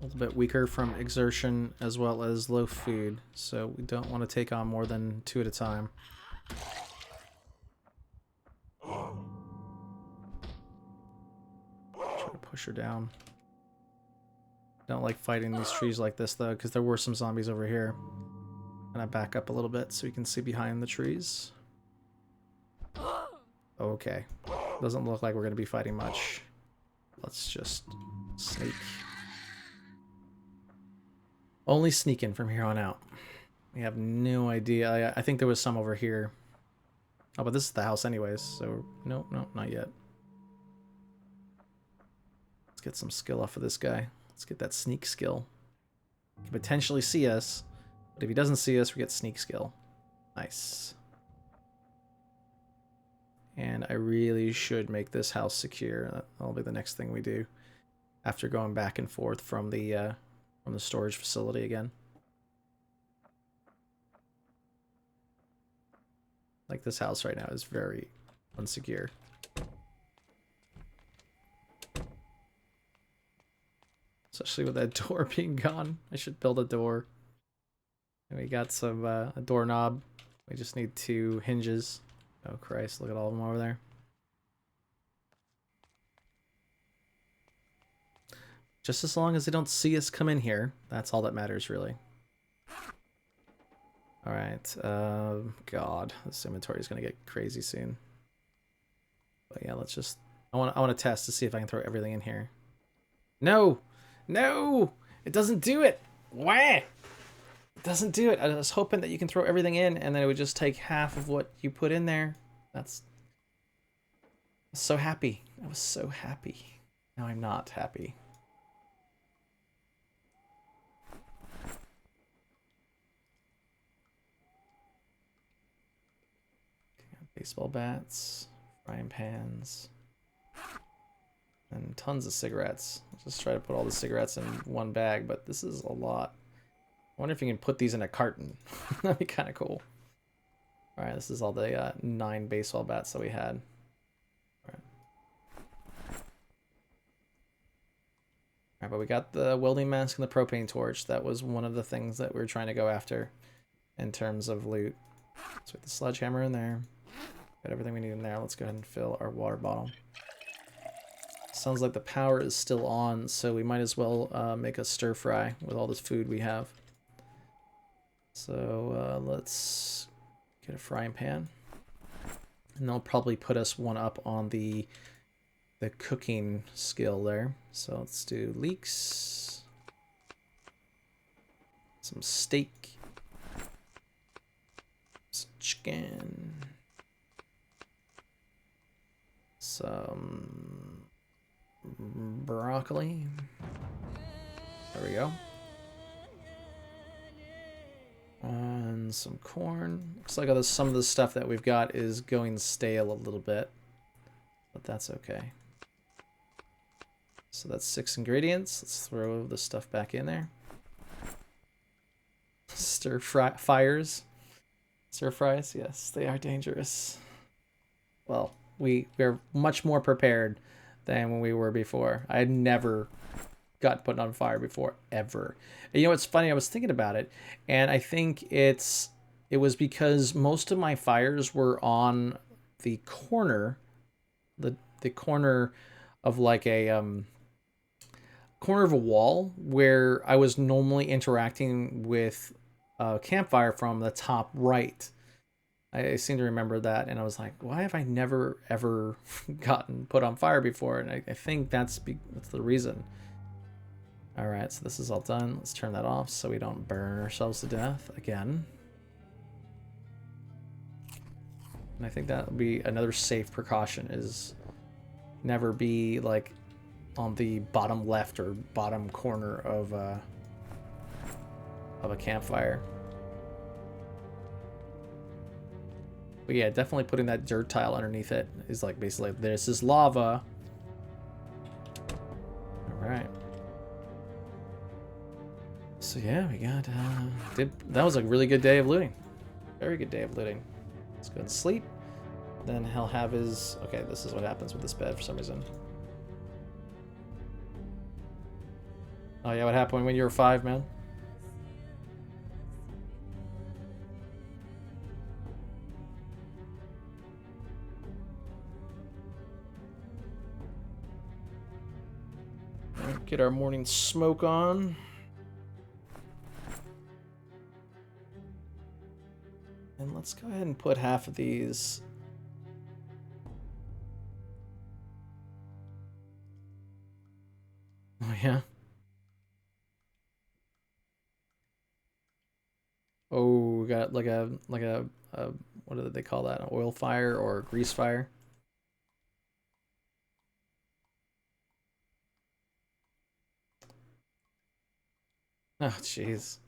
A little bit weaker from exertion as well as low food, so we don't want to take on more than 2 at a time. Try to push her down. Don't like fighting these trees like this though, because there were some zombies over here. And I back up a little bit so we can see behind the trees. Okay. Doesn't look like we're going to be fighting much. Let's just sneak. Only sneaking from here on out. We have no idea. I think there was some over here. Oh, but this is the house anyways, so no, not yet. Let's get some skill off of this guy. Let's get that sneak skill. He can potentially see us, but if he doesn't see us, we get sneak skill. Nice. And I really should make this house secure. That'll be the next thing we do after going back and forth from the storage facility again. Like, this house right now is very unsecure. Especially with that door being gone. I should build a door. And we got some a doorknob. We just need 2 hinges. Oh Christ, look at all of them over there. Just as long as they don't see us come in here, that's all that matters, really. Alright, God, this inventory is going to get crazy soon. But yeah, let's just... I want to test to see if I can throw everything in here. No! No! It doesn't do it! Why? It doesn't do it. I was hoping that you can throw everything in and then it would just take half of what you put in there. That's... I was so happy. I was so happy. Now I'm not happy. Baseball bats, frying pans, and tons of cigarettes. Let's just try to put all the cigarettes in one bag, but this is a lot. I wonder if you can put these in a carton. That'd be kind of cool. Alright, this is all the 9 baseball bats that we had. Alright, but we got the welding mask and the propane torch. That was one of the things that we were trying to go after in terms of loot. So with the sledgehammer in there. Got everything we need in there. Let's go ahead and fill our water bottle. Sounds like the power is still on, so we might as well make a stir fry with all this food we have. So let's get a frying pan. And they'll probably put us one up on the cooking skill there. So let's do leeks. Some steak. Some chicken. Some broccoli. There we go. And some corn. Looks like some of the stuff that we've got is going stale a little bit, but that's okay. So that's 6 ingredients. Let's throw the stuff back in there. Stir fires. Stir fries, yes, they are dangerous. Well, we're much more prepared than when we were before. I had never got put on fire before, ever. And you know what's funny? I was thinking about it, and I think it was because most of my fires were on the corner, the corner of like a corner of a wall where I was normally interacting with a campfire from the top right. I seem to remember that, and I was like, why have I never, ever gotten put on fire before? And I think that's the reason. Alright, so this is all done. Let's turn that off so we don't burn ourselves to death again. And I think that would be another safe precaution, is never be, like, on the bottom left or bottom corner of a campfire. But yeah, definitely putting that dirt tile underneath it is like basically this is lava. Alright. So yeah, we got that was a really good day of looting. Very good day of looting. Let's go and sleep. Then he'll have his okay, this is what happens with this bed for some reason. Oh yeah, what happened when you were 5, man? Get our morning smoke on. And let's go ahead and put half of these. Oh yeah. Oh, we got like a what do they call that? An oil fire or a grease fire? Oh jeez.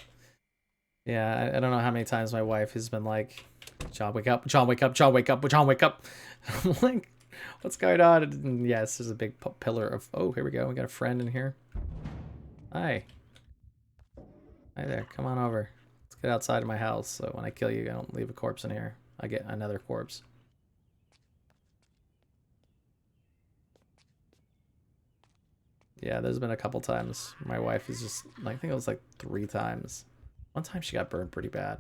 Yeah, I don't know how many times my wife has been like, John, wake up, John, wake up, John, wake up, John, wake up. I'm like, what's going on? And yes, there's a big pillar of, oh, here we go. We got a friend in here. Hi. Hi there. Come on over. Let's get outside of my house so when I kill you, I don't leave a corpse in here. I get another corpse. Yeah, there's been a couple times. My wife is just, I think it was like 3 times. One time she got burned pretty bad.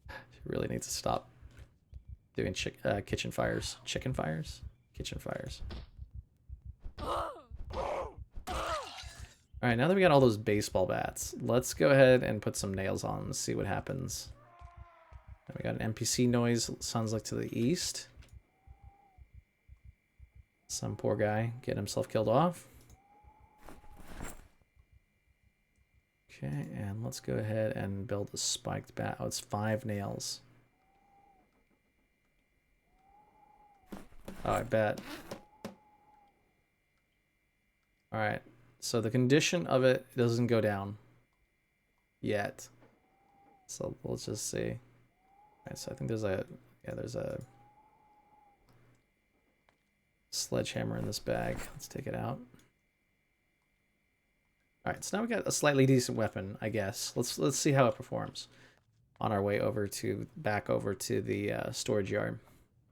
She really needs to stop doing kitchen fires. Chicken fires? Kitchen fires. Alright, now that we got all those baseball bats, let's go ahead and put some nails on and see what happens. We got an NPC noise, sounds like to the east. Some poor guy getting himself killed off. Okay, and let's go ahead and build a spiked bat. Oh, it's 5 nails. Oh, I bet. Alright, so the condition of it doesn't go down yet. So let's just see. Alright, so I think there's a sledgehammer in this bag. Let's take it out. Alright, so now we got a slightly decent weapon, I guess. Let's see how it performs on our way over to back over to the storage yard.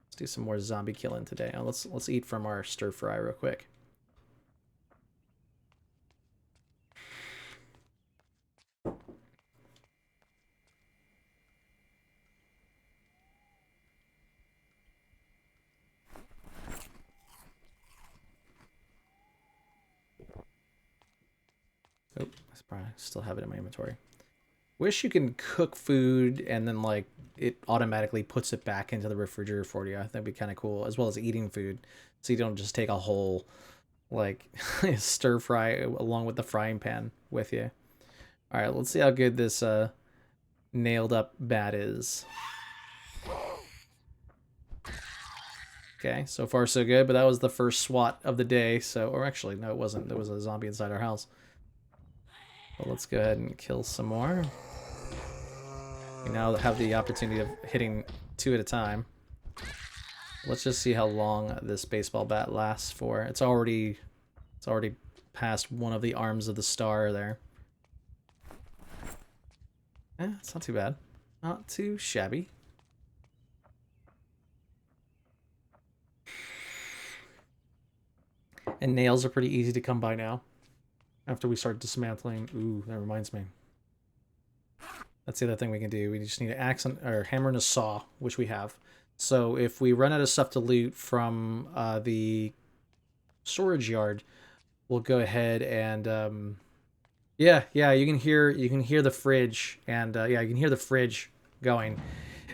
Let's do some more zombie killing today. Oh, let's eat from our stir fry real quick. Oh, I probably still have it in my inventory. Wish you can cook food and then like it automatically puts it back into the refrigerator for you. I think that'd be kind of cool, as well as eating food, so you don't just take a whole like stir fry along with the frying pan with you. All right, let's see how good this nailed up bat is. Okay, so far so good, but that was the first SWAT of the day. So, or actually, no, it wasn't. There was a zombie inside our house. But let's go ahead and kill some more. We now have the opportunity of hitting 2 at a time. Let's just see how long this baseball bat lasts for. It's already past one of the arms of the star there. It's not too bad. Not too shabby. And nails are pretty easy to come by now. After we start dismantling. Ooh, that reminds me. That's the other thing we can do. We just need an axe or hammer and a saw, which we have. So if we run out of stuff to loot from the storage yard, we'll go ahead and yeah, you can hear the fridge, and yeah, you can hear the fridge going.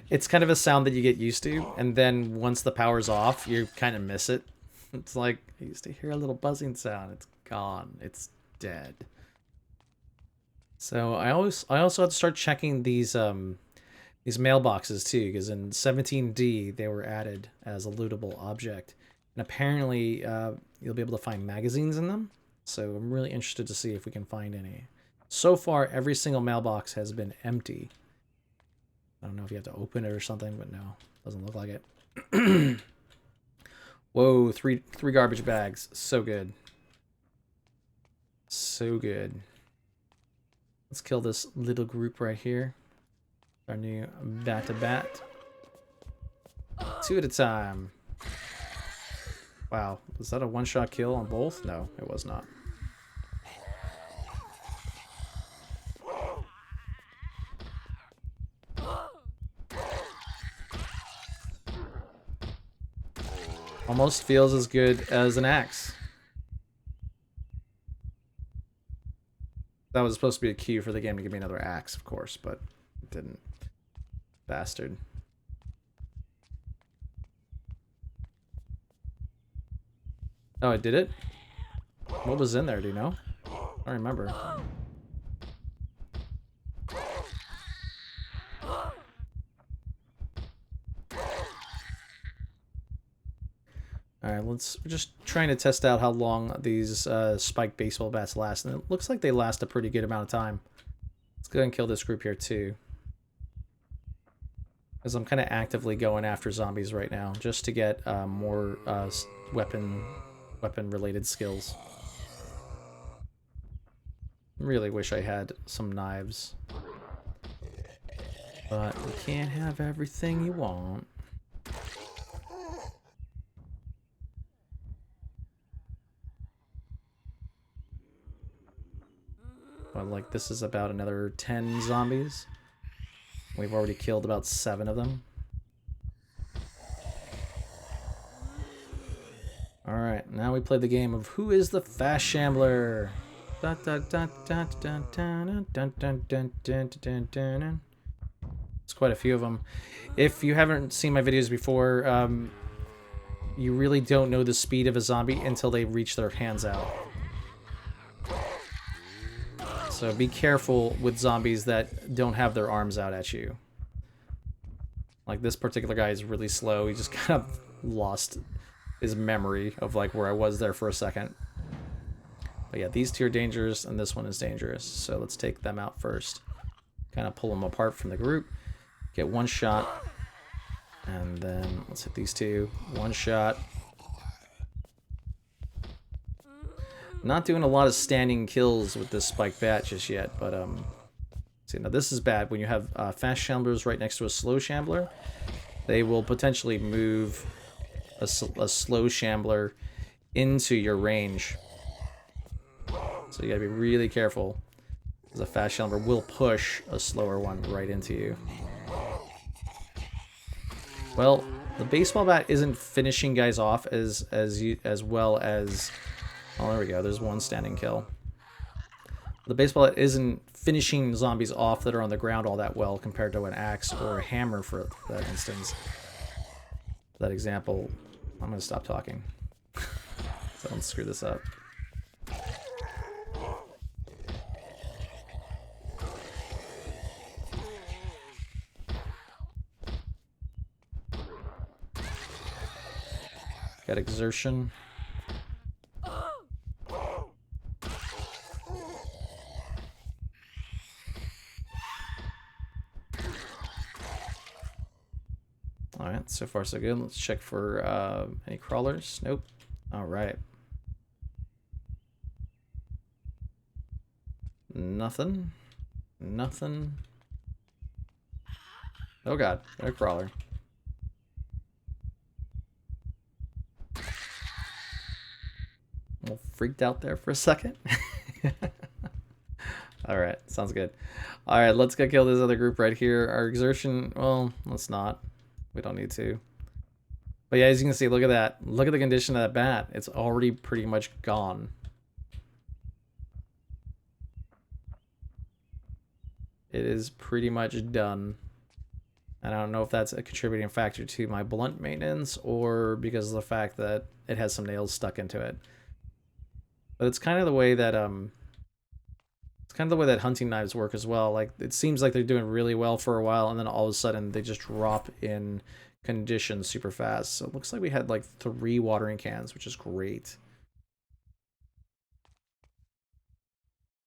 It's kind of a sound that you get used to, and then once the power's off, you kind of miss it. It's like I used to hear a little buzzing sound. It's gone. It's dead. So I also have to start checking these mailboxes too, because in 17D they were added as a lootable object, and apparently you'll be able to find magazines in them. So I'm really interested to see if we can find any. So far, every single mailbox has been empty. I don't know if you have to open it or something, but no, doesn't look like it. Whoa, three garbage bags. So good. So good. Let's kill this little group right here. Our new bat-to-bat. 2 at a time. Wow, was that a one-shot kill on both? No, it was not. Almost feels as good as an axe. That was supposed to be a cue for the game to give me another axe, of course, but it didn't. Bastard. Oh, I did it? What was in there, do you know? I don't remember. Alright, we're just trying to test out how long these spiked baseball bats last, and it looks like they last a pretty good amount of time. Let's go ahead and kill this group here too. Because I'm kind of actively going after zombies right now, just to get more weapon-related skills. Really wish I had some knives. But you can't have everything you want. But like, this is about another 10 zombies. We've already killed about 7 of them. Alright, now we play the game of who is the fast shambler? It's quite a few of them. If you haven't seen my videos before, you really don't know the speed of a zombie until they reach their hands out. So be careful with zombies that don't have their arms out at you. Like, this particular guy is really slow. He just kind of lost his memory of like where I was there for a second. But yeah, these two are dangerous and this one is dangerous. So let's take them out first. Kind of pull them apart from the group. Get one shot. And then let's hit these two. One shot. Not doing a lot of standing kills with this spiked bat just yet, but see, now this is bad when you have fast shamblers right next to a slow shambler. They will potentially move a slow shambler into your range, so you gotta be really careful, because a fast shambler will push a slower one right into you. Well, the baseball bat isn't finishing guys off as well as. Oh, there we go. There's one standing kill. The baseball bat isn't finishing zombies off that are on the ground all that well compared to an axe or a hammer, for that instance. That example. I'm going to stop talking. So don't screw this up. Got exertion. Alright, so far so good. Let's check for any crawlers. Nope. Alright. Nothing. Nothing. Oh god, got a crawler. A little freaked out there for a second. Alright, sounds good. Alright, let's go kill this other group right here. Our exertion, well, let's not. We don't need to. But yeah, as you can see, look at that. Look at the condition of that bat. It's already pretty much gone. It is pretty much done. And I don't know if that's a contributing factor to my blunt maintenance or because of the fact that it has some nails stuck into it. But it's kind of the way that hunting knives work as well. Like, it seems like they're doing really well for a while, and then all of a sudden they just drop in condition super fast. So it looks like we had like 3 watering cans, which is great.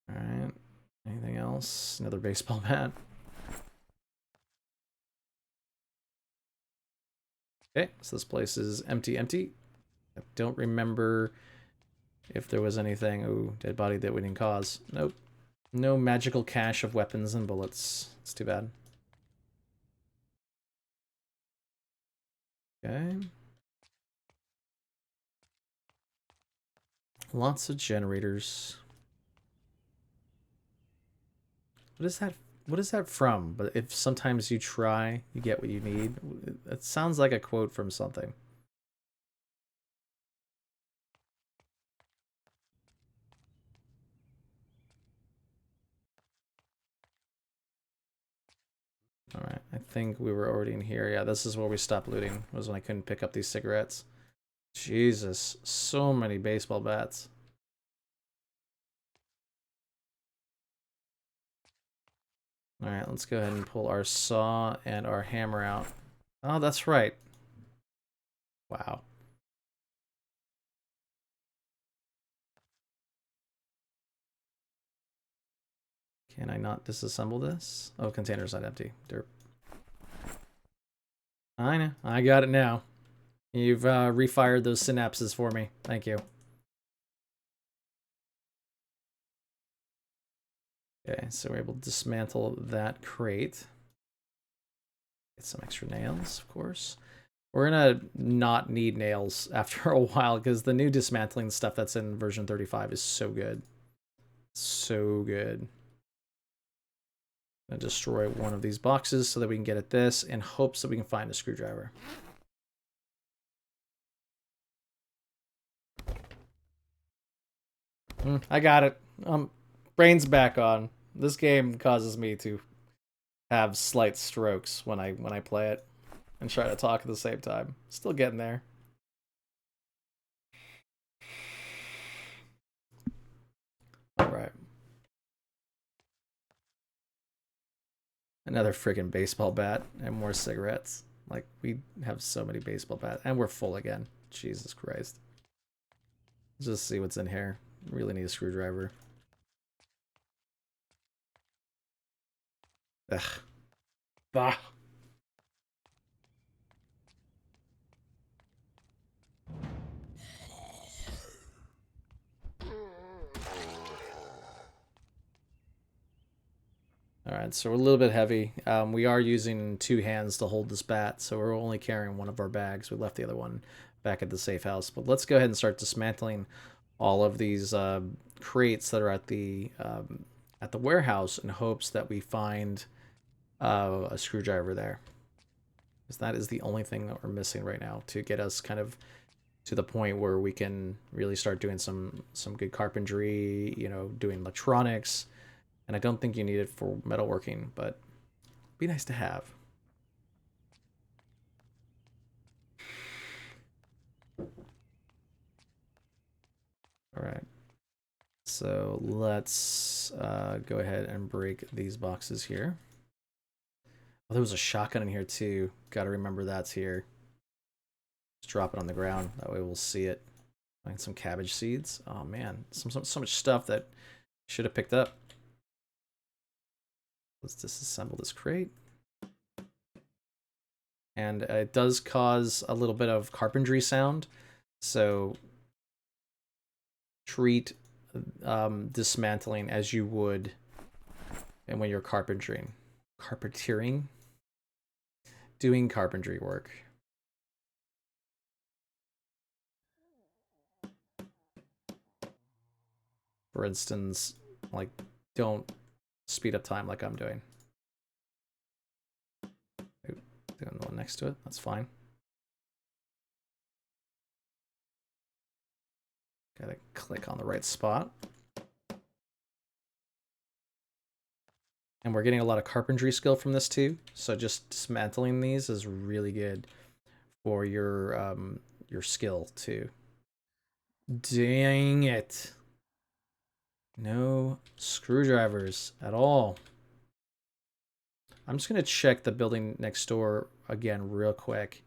All right. Anything else? Another baseball bat. Okay, so this place is empty. I don't remember if there was anything. Ooh, dead body that we didn't cause. Nope. No magical cache of weapons and bullets. It's too bad. Okay. Lots of generators. What is that? What is that from? But if sometimes you try, you get what you need. It sounds like a quote from something. Alright, I think we were already in here. Yeah, this is where we stopped looting, was when I couldn't pick up these cigarettes. Jesus, so many baseball bats. Alright, let's go ahead and pull our saw and our hammer out. Oh, that's right. Wow. Can I not disassemble this? Oh, container's not empty. Derp. I know. I got it now. You've refired those synapses for me. Thank you. Okay, so we're able to dismantle that crate. Get some extra nails, of course. We're gonna not need nails after a while because the new dismantling stuff that's in version 35 is so good. So good. I'm gonna destroy one of these boxes so that we can get at this in hopes that we can find a screwdriver. I got it. Brain's back on. This game causes me to have slight strokes when I play it and try to talk at the same time. Still getting there. All right. Another friggin' baseball bat and more cigarettes. Like, we have so many baseball bats. And we're full again. Jesus Christ. Let's just see what's in here. Really need a screwdriver. Ugh. Bah. Alright, so we're a little bit heavy. We are using 2 hands to hold this bat, so we're only carrying one of our bags. We left the other one back at the safe house. But let's go ahead and start dismantling all of these crates that are at the warehouse in hopes that we find a screwdriver there. Because that is the only thing that we're missing right now to get us kind of to the point where we can really start doing some good carpentry, you know, doing electronics. And I don't think you need it for metalworking, but it'd be nice to have. All right. So let's go ahead and break these boxes here. Oh, there was a shotgun in here too. Got to remember that's here. Just drop it on the ground. That way we'll see it. Find some cabbage seeds. Oh man, so much stuff that should have picked up. Let's disassemble this crate. And it does cause a little bit of carpentry sound, so treat dismantling as you would and when you're carpentering. Doing carpentry work. For instance, like, don't speed up time like I'm doing. Doing the one next to it, that's fine. Gotta click on the right spot. And we're getting a lot of carpentry skill from this too, so just dismantling these is really good for your skill too. Dang it. No screwdrivers at all. I'm just gonna check the building next door again real quick.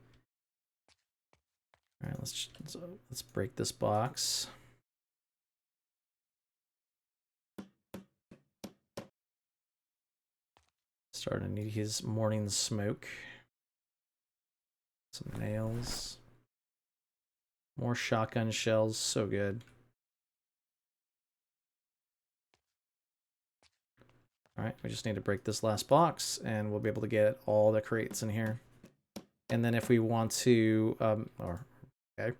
All right, let's break this box. Starting to need his morning smoke. Some nails. More shotgun shells, so good. Alright, we just need to break this last box, and we'll be able to get all the crates in here. And then if we want to, okay.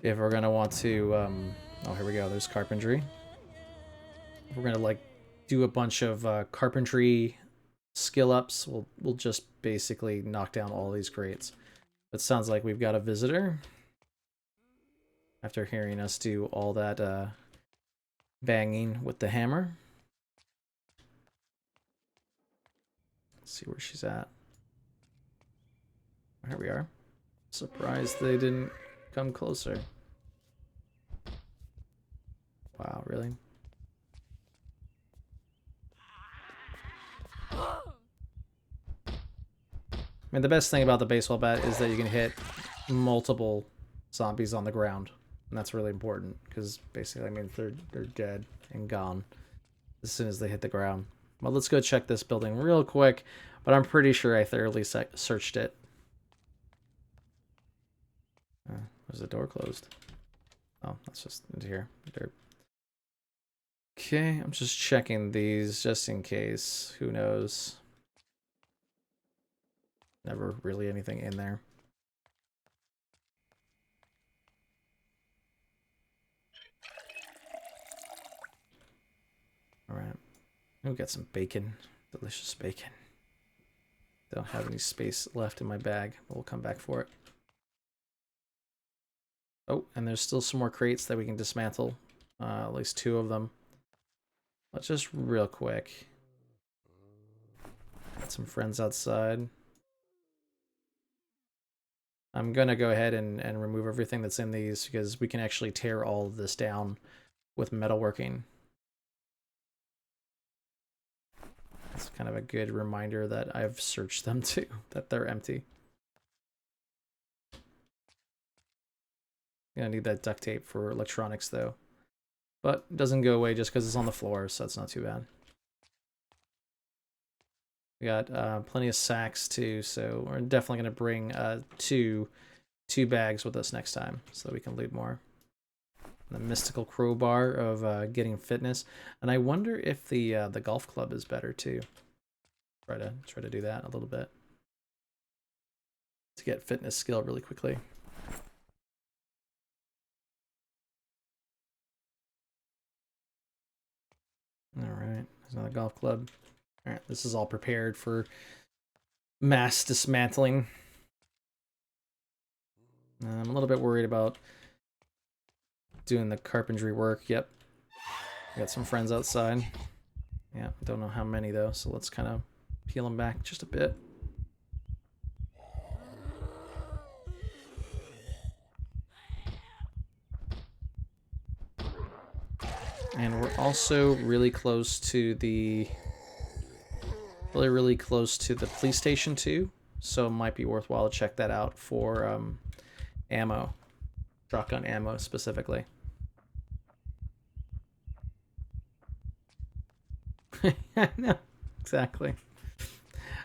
If we're gonna want to, oh, here we go, there's carpentry. If we're gonna, like, do a bunch of carpentry skill ups, we'll just basically knock down all these crates. It sounds like we've got a visitor. After hearing us do all that banging with the hammer. see where she's at. Here we are. Surprised they didn't come closer. Wow, really? I mean, the best thing about the baseball bat is that you can hit multiple zombies on the ground. And that's really important, because basically, I mean, they're dead and gone as soon as they hit the ground. Well, let's go check this building real quick, but I'm pretty sure I thoroughly searched it. There's the door closed. Oh, that's just into here. Derp. Okay, I'm just checking these just in case. Who knows? Never really anything in there. Alright. We'll get some bacon. Delicious bacon. Don't have any space left in my bag, but we'll come back for it. Oh, and there's still some more crates that we can dismantle. At least 2 of them. Let's just real quick. Got some friends outside. I'm gonna go ahead and remove everything that's in these because we can actually tear all of this down with metalworking. It's kind of a good reminder that I've searched them too, that they're empty. Gonna need that duct tape for electronics though. But it doesn't go away just because it's on the floor, so that's not too bad. We got plenty of sacks too, so we're definitely gonna bring two bags with us next time so that we can loot more. The mystical crowbar of getting fitness, and I wonder if the golf club is better too. Try to do that a little bit to get fitness skill really quickly. All right, there's another golf club. All right, this is all prepared for mass dismantling. I'm a little bit worried about doing the carpentry work. Yep, got some friends outside. Yeah, don't know how many though, so let's kind of peel them back just a bit. And we're also really close to the really close to the police station too, so it might be worthwhile to check that out for ammo, shotgun ammo specifically. I know, exactly.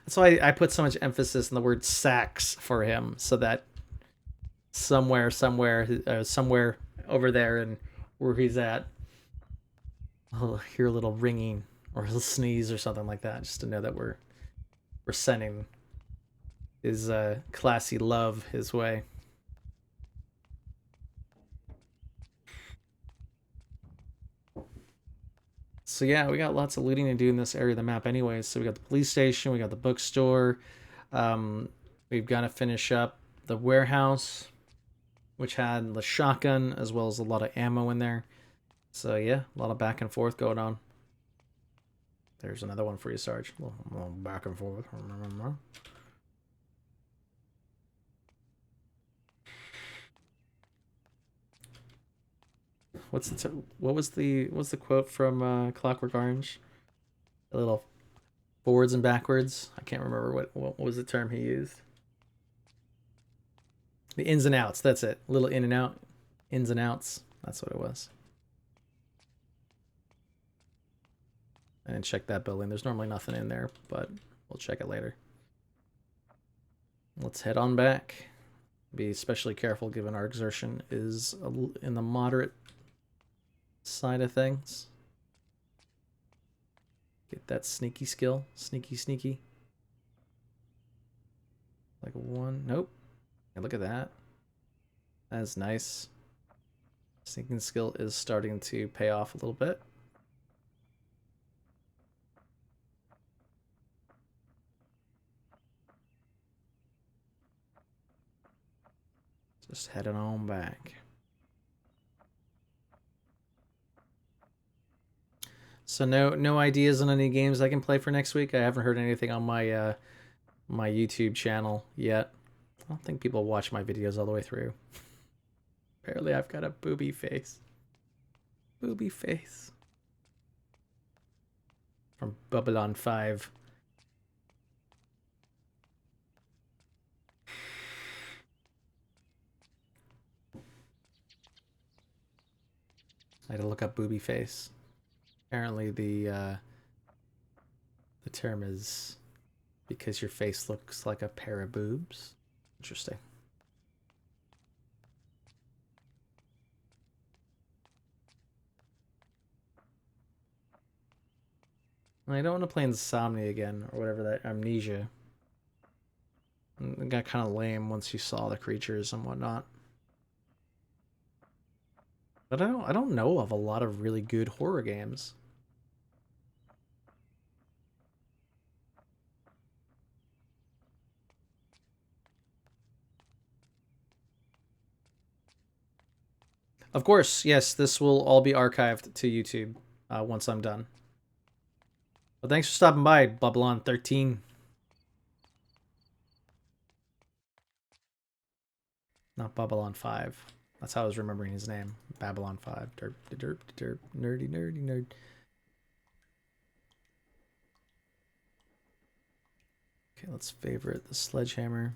That's why I put so much emphasis on the word sacks for him, so that somewhere over there and where he's at, I'll hear a little ringing or he'll sneeze or something like that, just to know that we're sending his classy love his way. So yeah, we got lots of looting to do in this area of the map anyways. So we got the police station, we got the bookstore, we've got to finish up the warehouse, which had the shotgun as well as a lot of ammo in there. So yeah, a lot of back and forth going on. There's another one for you, Sarge. A little back and forth. What was the quote from Clockwork Orange? A little forwards and backwards. I can't remember what was the term he used. The ins and outs. That's it. A little in and out. Ins and outs. That's what it was. And check that building. There's normally nothing in there, but we'll check it later. Let's head on back. Be especially careful given our exertion is in the moderate side of things. Get that sneaky skill. Sneaky. Like one. Nope. Hey, look at that. That's nice. Sneaking skill is starting to pay off a little bit. Just heading on back. So no ideas on any games I can play for next week. I haven't heard anything on my my YouTube channel yet. I don't think people watch my videos all the way through. Apparently I've got a booby face. Booby face. From Babylon 5. I had to look up booby face. Apparently the term is because your face looks like a pair of boobs. Interesting. I don't want to play Insomnia again, or whatever that, Amnesia. It got kind of lame once you saw the creatures and whatnot. But I don't know of a lot of really good horror games. Of course, yes, this will all be archived to YouTube once I'm done. But thanks for stopping by, Babylon 13. Not Babylon 5. That's how I was remembering his name. Babylon 5. Derp, derp, derp, nerdy, nerdy, nerd. Okay, let's favorite the Sledgehammer.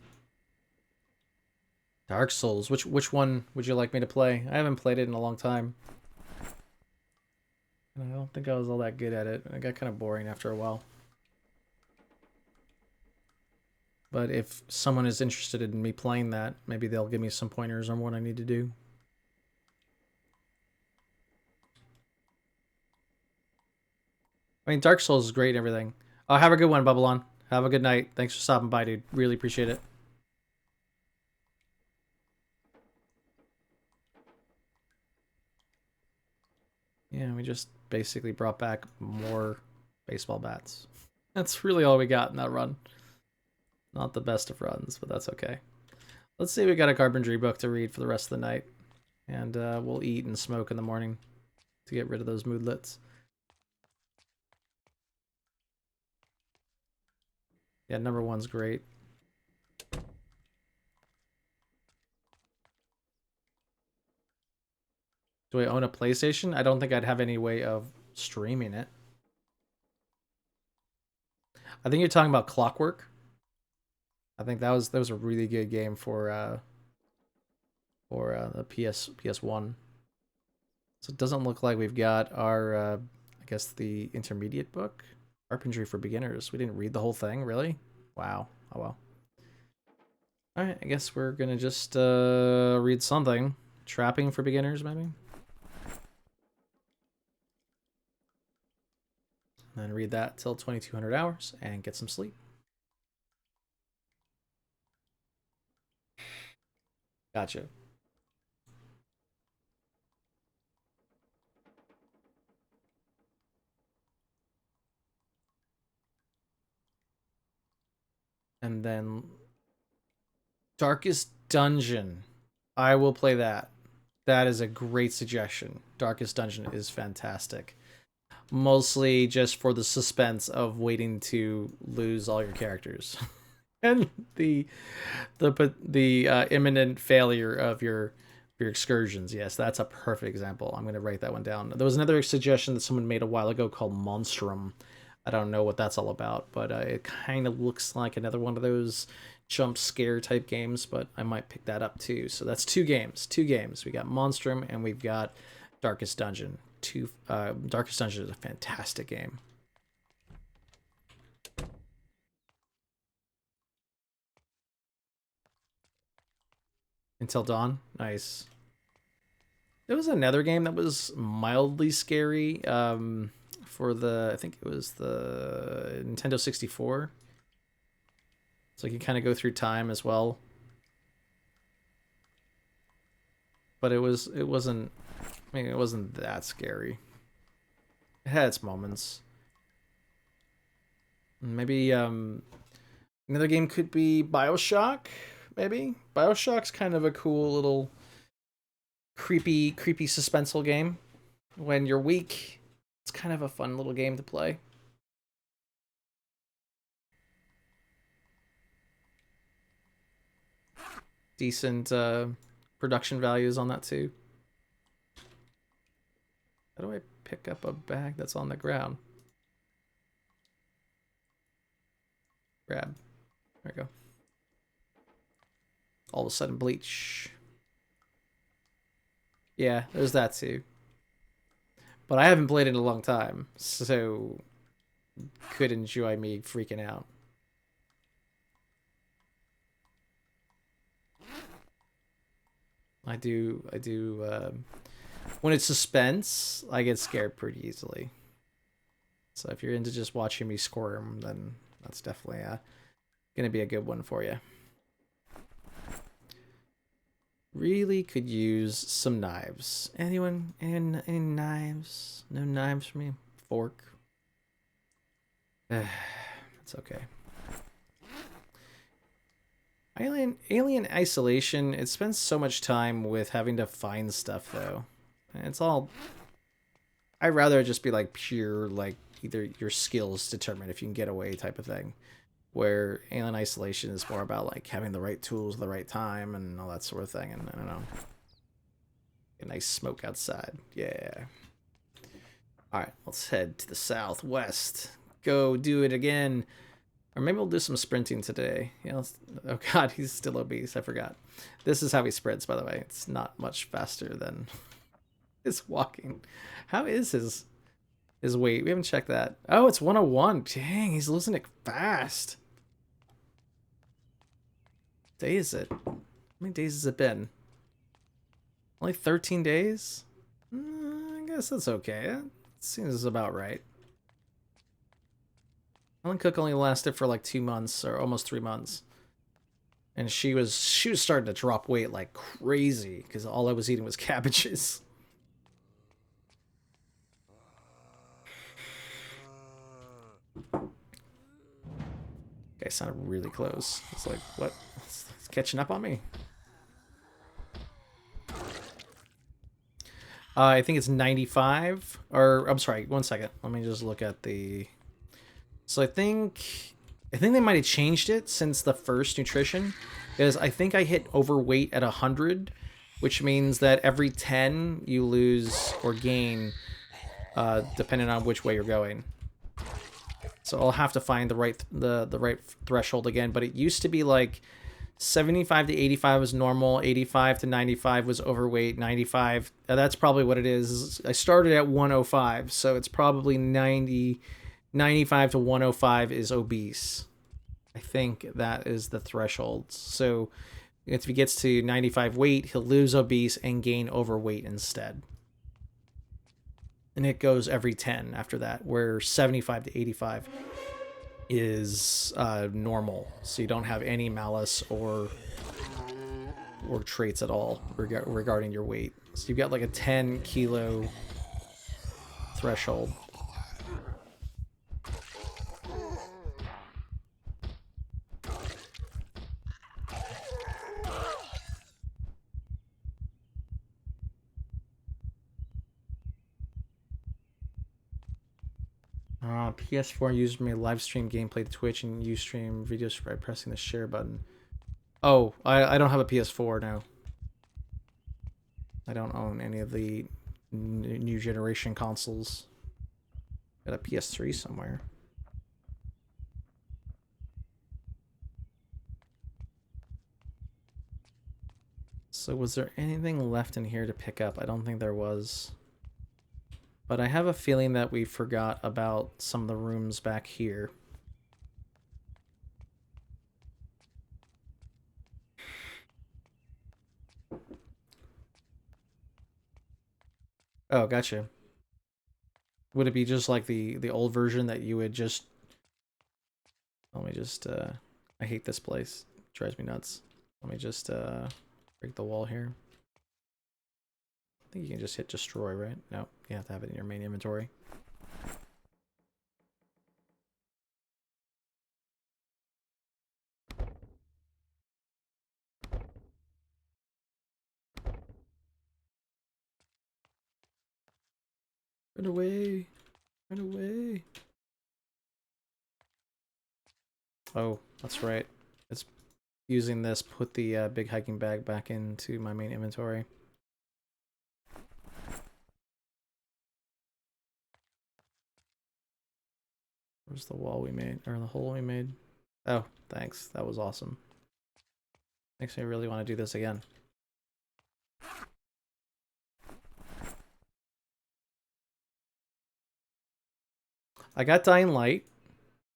Dark Souls. Which one would you like me to play? I haven't played it in a long time. I don't think I was all that good at it. It got kind of boring after a while. But if someone is interested in me playing that, maybe they'll give me some pointers on what I need to do. I mean, Dark Souls is great and everything. Oh, have a good one, Babylon. Have a good night. Thanks for stopping by, dude. Really appreciate it. Yeah, we just basically brought back more baseball bats. That's really all we got in that run. Not the best of runs, but that's okay. Let's see, we got a carpentry book to read for the rest of the night. And we'll eat and smoke in the morning to get rid of those moodlets. Yeah, number one's great. Do I own a PlayStation? I don't think I'd have any way of streaming it. I think you're talking about Clockwork. I think that was a really good game for the PS1. So it doesn't look like we've got our I guess the intermediate book, Carpentry for Beginners. We didn't read the whole thing, really? Wow. Oh well. All right, I guess we're gonna just read something. Trapping for Beginners, maybe. And then read that till 2200 hours and get some sleep. Gotcha. And then Darkest Dungeon. I will play that. That is a great suggestion. Darkest Dungeon is fantastic. Mostly just for the suspense of waiting to lose all your characters. And the imminent failure of your excursions. Yes, that's a perfect example. I'm going to write that one down. There was another suggestion that someone made a while ago called Monstrum. I don't know what that's all about, but it kind of looks like another one of those jump scare type games, but I might pick that up too. So that's two games. We got Monstrum and we've got Darkest Dungeon. Darkest Dungeon is a fantastic game. Until Dawn. Nice. There was another game that was mildly scary for the, I think it was the Nintendo 64. So you kind of go through time as well. But it wasn't, I mean, it wasn't that scary. It had its moments. Maybe another game could be BioShock, maybe? BioShock's kind of a cool little creepy suspenseful game. When you're weak It's kind of a fun little game to play. Decent production values on that too. How do I pick up a bag that's on the ground? Grab. There we go. All of a sudden, bleach. Yeah, there's that too. But I haven't played it in a long time, so could enjoy me freaking out. I do, when it's suspense, I get scared pretty easily. So if you're into just watching me squirm, then that's definitely gonna be a good one for you. Really could use some knives. Anyone? Any knives? No knives for me? Fork? It's okay. Alien Isolation, it spends so much time with having to find stuff, though. It's all... I'd rather just be, like, pure, like, either your skills determine if you can get away type of thing. Where Alien Isolation is more about, like, having the right tools at the right time and all that sort of thing, and I don't know. A nice smoke outside. Yeah. Alright, let's head to the southwest. Go do it again. Or maybe we'll do some sprinting today. Yeah, oh god, he's still obese. I forgot. This is how he sprints, by the way. It's not much faster than his walking. How is his weight? We haven't checked that. Oh, it's 101. Dang, he's losing it fast. What day is it? How many days has it been? Only 13 days? I guess that's okay. It seems about right. Ellen Cook only lasted for like 2 months or almost 3 months. And she was starting to drop weight like crazy because all I was eating was cabbages. Okay, sounded really close. It's like, what? It's catching up on me. I think it's 95. Or, I'm sorry, 1 second. Let me just look at the... So I think they might have changed it since the first nutrition. Because I think I hit overweight at 100, which means that every 10 you lose or gain, depending on which way you're going. So I'll have to find the right threshold again. But it used to be like 75 to 85 was normal, 85 to 95 was overweight, 95. That's probably what it is. I started at 105, so it's probably 95 to 105 is obese. I think that is the threshold. So if he gets to 95 weight, he'll lose obese and gain overweight instead. And it goes every 10 after that, where 75 to 85 is normal. So you don't have any malice or traits at all regarding your weight. So you've got like a 10 kilo threshold. PS4 users may live stream gameplay to Twitch and Ustream videos by pressing the share button. Oh, I don't have a PS4 now. I don't own any of the new generation consoles. Got a PS3 somewhere. So was there anything left in here to pick up? I don't think there was. But I have a feeling that we forgot about some of the rooms back here. Oh, gotcha. Would it be just like the old version that you would just... Let me just... I hate this place. It drives me nuts. Let me just break the wall here. I think you can just hit destroy, right? No, you have to have it in your main inventory. Run away. Run away. Oh, that's right. It's using this, put the big hiking bag back into my main inventory. Where's the wall we made, or the hole we made? Oh, thanks. That was awesome. Makes me really want to do this again. I got Dying Light.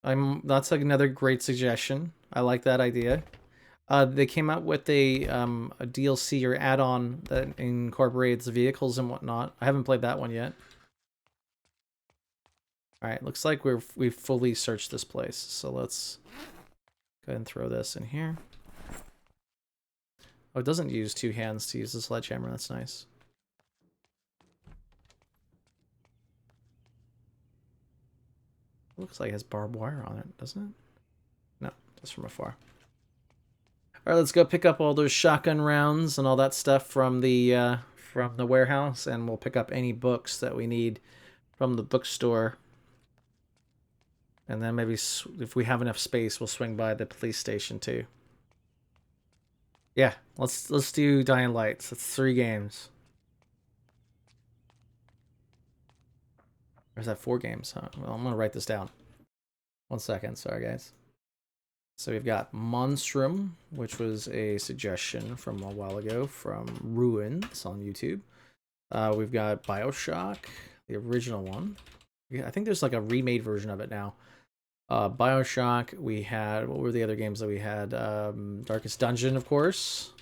That's another great suggestion. I like that idea. They came out with a DLC or add-on that incorporates vehicles and whatnot. I haven't played that one yet. All right, looks like we've fully searched this place. So let's go ahead and throw this in here. Oh, it doesn't use two hands to use the sledgehammer. That's nice. Looks like it has barbed wire on it, doesn't it? No, just from afar. All right, let's go pick up all those shotgun rounds and all that stuff from the warehouse, and we'll pick up any books that we need from the bookstore. And then maybe if we have enough space, we'll swing by the police station too. Yeah, let's do Dying Lights. That's 3 games. Or is that 4 games? Huh? Well, I'm gonna write this down. 1 second, sorry guys. So we've got Monstrum, which was a suggestion from a while ago from Ruins on YouTube. We've got BioShock, the original one. Yeah, I think there's like a remade version of it now. BioShock, we had, what were the other games that we had? Darkest Dungeon, of course.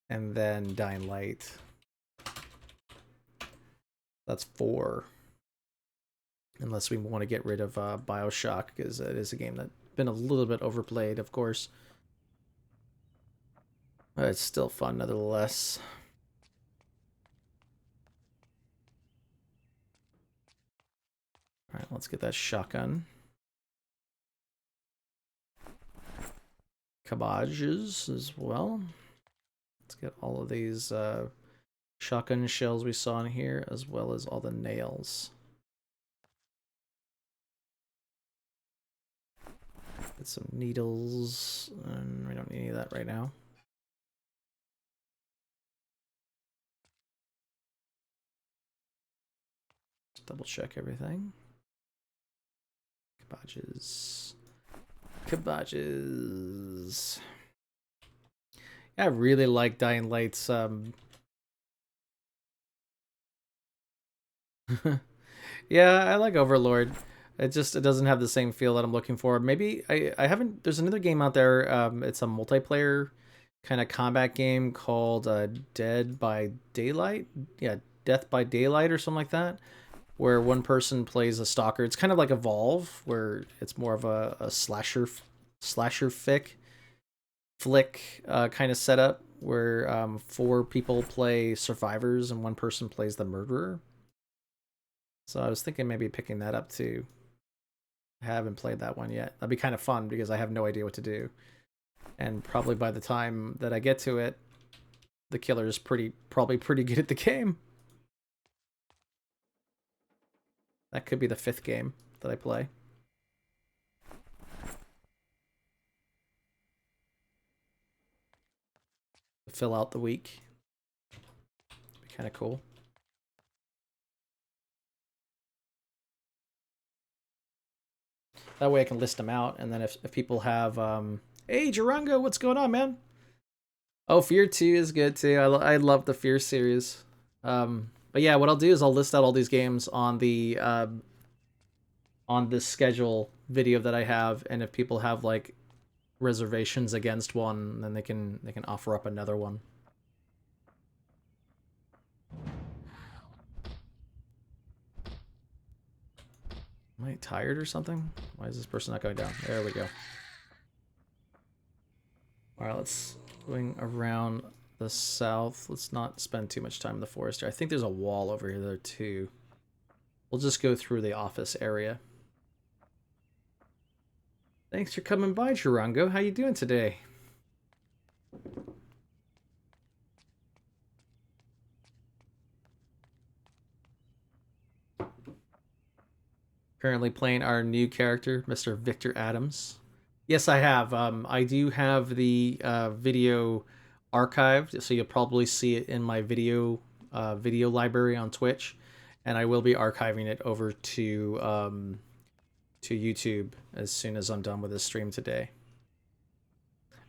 And then Dying Light. That's 4. Unless we want to get rid of BioShock, because it is a game that's been a little bit overplayed, of course. But it's still fun, nevertheless. Alright, let's get that shotgun. Cabages as well. Let's get all of these shotgun shells we saw in here, as well as all the nails. Get some needles, and we don't need any of that right now. Just double check everything. Cabages. Cabages. Yeah, I really like Dying Light's yeah, I like Overlord. It doesn't have the same feel that I'm looking for. Maybe I haven't. There's another game out there. It's a multiplayer kind of combat game called Dead by Daylight. Yeah, Death by Daylight or something like that, where one person plays a stalker. It's kind of like Evolve, where it's more of a slasher flick kind of setup, where 4 people play survivors and one person plays the murderer. So I was thinking maybe picking that up too. I haven't played that one yet. That'd be kind of fun because I have no idea what to do. And probably by the time that I get to it, the killer is probably pretty good at the game. That could be the 5th game that I play. Fill out the week. Be kind of cool. That way I can list them out, and then if people have, hey, Gerongo, what's going on, man? Oh, Fear 2 is good, too. I love the Fear series. But yeah, what I'll do is I'll list out all these games on this schedule video that I have, and if people have, like, reservations against one, then they can offer up another one. Am I tired or something? Why is this person not going down? There we go. Alright, let's going around the south. Let's not spend too much time in the forest here. I think there's a wall over here there too. We'll just go through the office area. Thanks for coming by, Chirango. How you doing today? Currently playing our new character, Mr. Victor Adams. Yes, I have. I do have the video archived, so you'll probably see it in my video library on Twitch, and I will be archiving it over to YouTube as soon as I'm done with this stream today,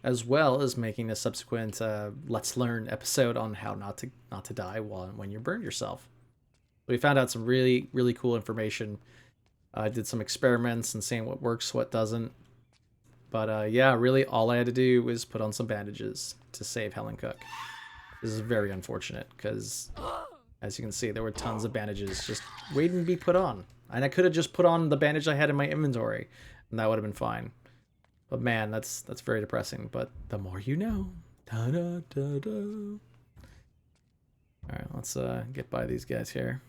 as well as making a subsequent Let's Learn episode on how not to die when you burn yourself. We found out some really cool information. I did some experiments and seeing what works, what doesn't. But yeah, really all I had to do was put on some bandages to save Helen Cook. This is very unfortunate because, as you can see, there were tons of bandages just waiting to be put on. And I could have just put on the bandage I had in my inventory, and that would have been fine. But man, that's very depressing. But the more you know. Da, da, da, da. Alright, let's get by these guys here.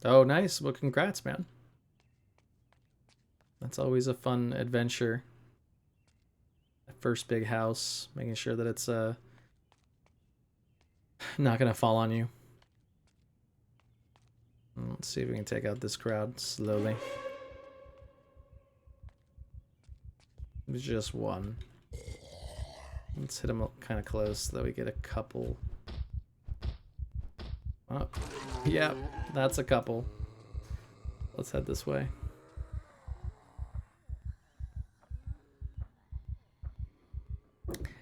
Oh, nice. Well, congrats, man. That's always a fun adventure. First big house, making sure that it's not gonna fall on you. Let's see if we can take out this crowd slowly. There's just one. Let's hit him kind of close so that we get a couple. Oh, yeah, that's a couple. Let's head this way.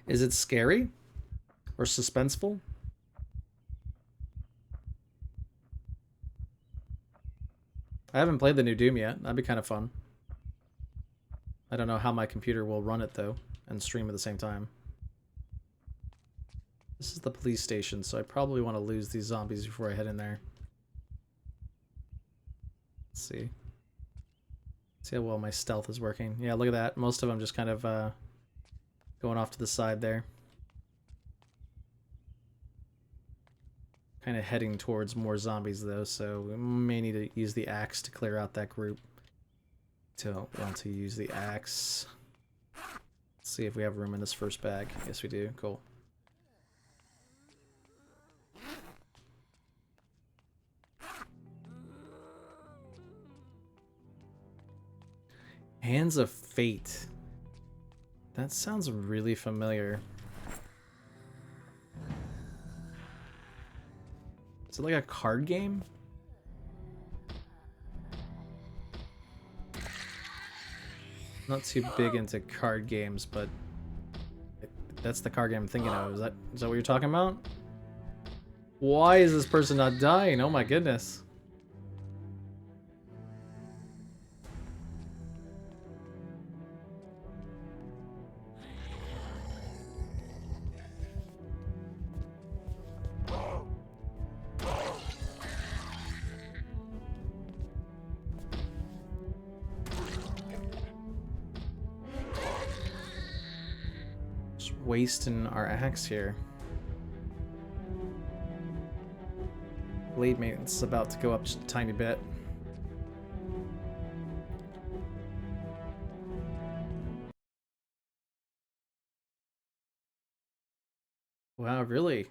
Is it scary or suspenseful? I haven't played the new Doom yet. That'd be kind of fun. I don't know how my computer will run it though and stream at the same time. This is the police station, so I probably want to lose these zombies before I head in there. Let's see. See how well my stealth is working. Yeah, look at that. Most of them just kind of going off to the side there. Kind of heading towards more zombies though, so we may need to use the axe to clear out that group. Don't want to use the axe. Let's see if we have room in this first bag. Yes, we do. Cool. Hands of Fate. That sounds really familiar. Is it like a card game? Not too big into card games, but that's the card game I'm thinking of. Is that what you're talking about? Why is this person not dying? Oh my goodness. Wasting our axe here. Blade maintenance is about to go up just a tiny bit. Wow, really?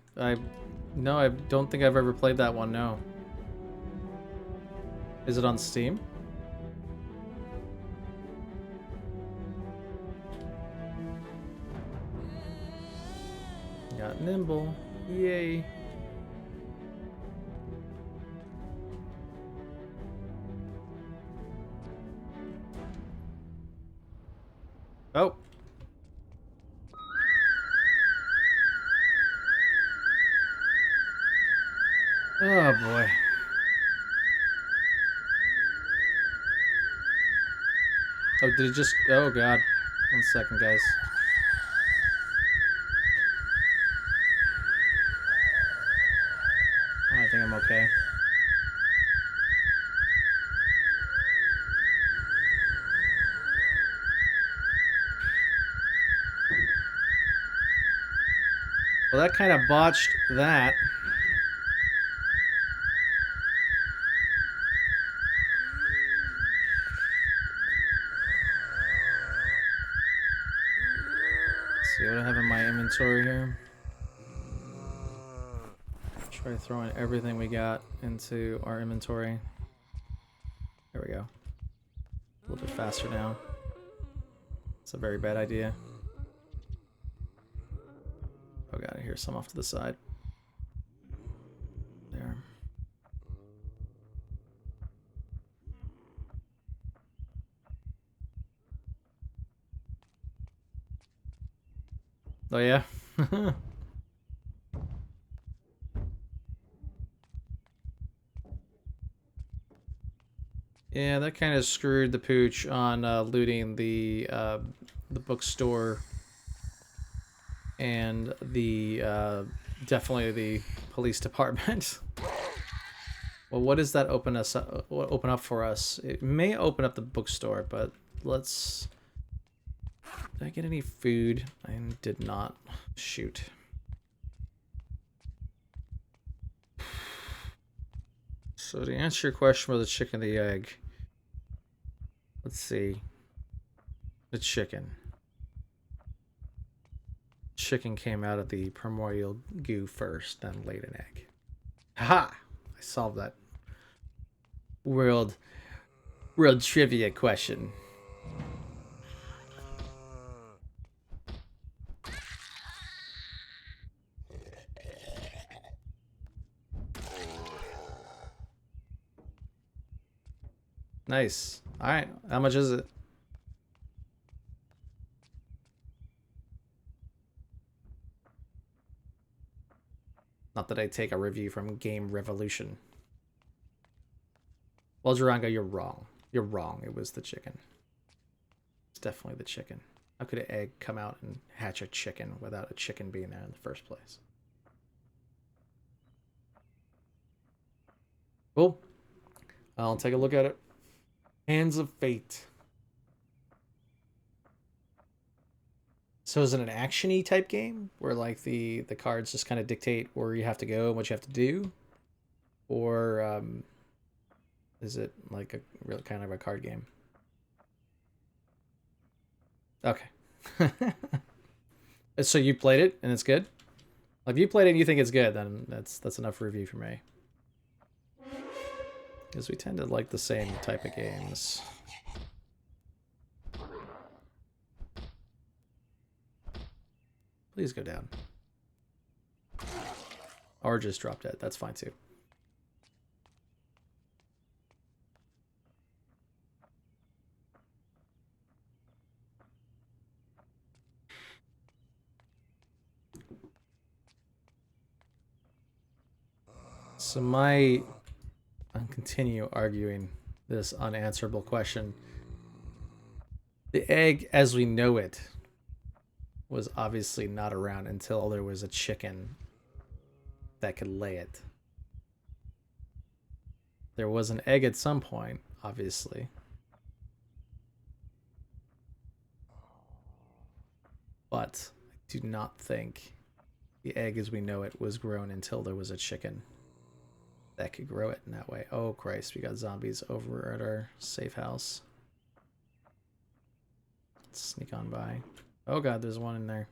No, I don't think I've ever played that one, no. Is it on Steam? Got nimble. Yay. Oh. Oh boy. Oh, did it just... Oh god. 1 second, guys. Oh, I think I'm okay. Well, that kind of botched that. Let's see what I have in my inventory here. Try throwing everything we got into our inventory. There we go. A little bit faster now. It's a very bad idea. Oh god, I hear some off to the side. There. Oh yeah? Yeah, that kind of screwed the pooch on looting the bookstore and the definitely the police department. Well, what does that open up for us? It may open up the bookstore, but let's. Did I get any food? I did not. Shoot. So to answer your question about the chicken and the egg, let's see. The chicken. Chicken came out of the primordial goo first, then laid an egg. Haha! I solved that world trivia question. Nice. Alright, how much is it? Not that I take a review from Game Revolution. Well, Durango, you're wrong. You're wrong. It was the chicken. It's definitely the chicken. How could an egg come out and hatch a chicken without a chicken being there in the first place? Cool. I'll take a look at it. Hands of Fate. So is it an action-y type game where like the cards just kind of dictate where you have to go and what you have to do, or is it like a real kind of a card game? Okay. So you played it and it's good? Like if you played it and you think it's good, then that's enough review for me. Because we tend to like the same type of games. Please go down. Or just drop dead. That's fine too. So I'll continue arguing this unanswerable question. The egg as we know it was obviously not around until there was a chicken that could lay it. There was an egg at some point, obviously. But I do not think the egg as we know it was grown until there was a chicken that could grow it in that way. Oh Christ, we got zombies over at our safe house. Let's sneak on by. Oh god, there's one in there.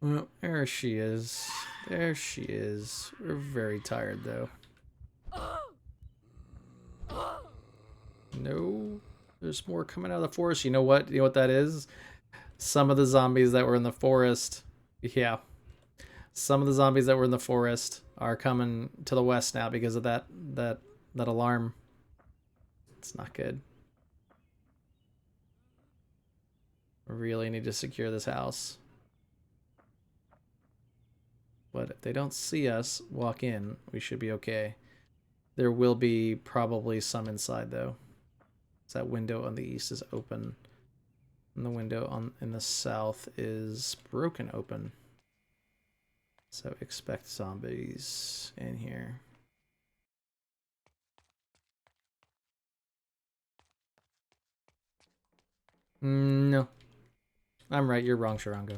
Well, there she is. There she is. We're very tired though. No. There's more coming out of the forest. You know what? You know what that is? Some of the zombies that were in the forest. Yeah. Some of the zombies that were in the forest are coming to the west now because of that alarm. It's not good. We really need to secure this house. But if they don't see us walk in, we should be okay. There will be probably some inside though. So that window on the east is open. And the window in the south is broken open. So expect zombies in here. No. I'm right, you're wrong, Sharango.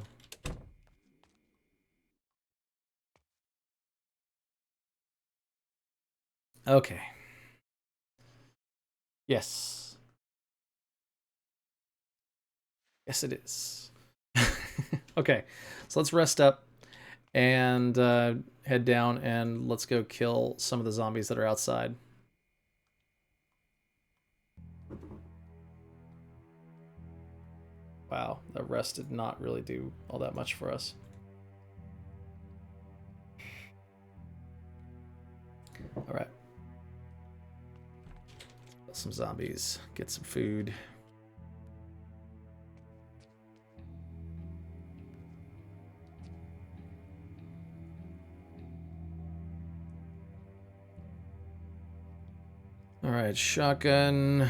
Okay. Yes. Yes, it is. Okay, so let's rest up and head down and let's go kill some of the zombies that are outside. Wow, the rest did not really do all that much for us. All right. Some zombies. Get some food. All right, shotgun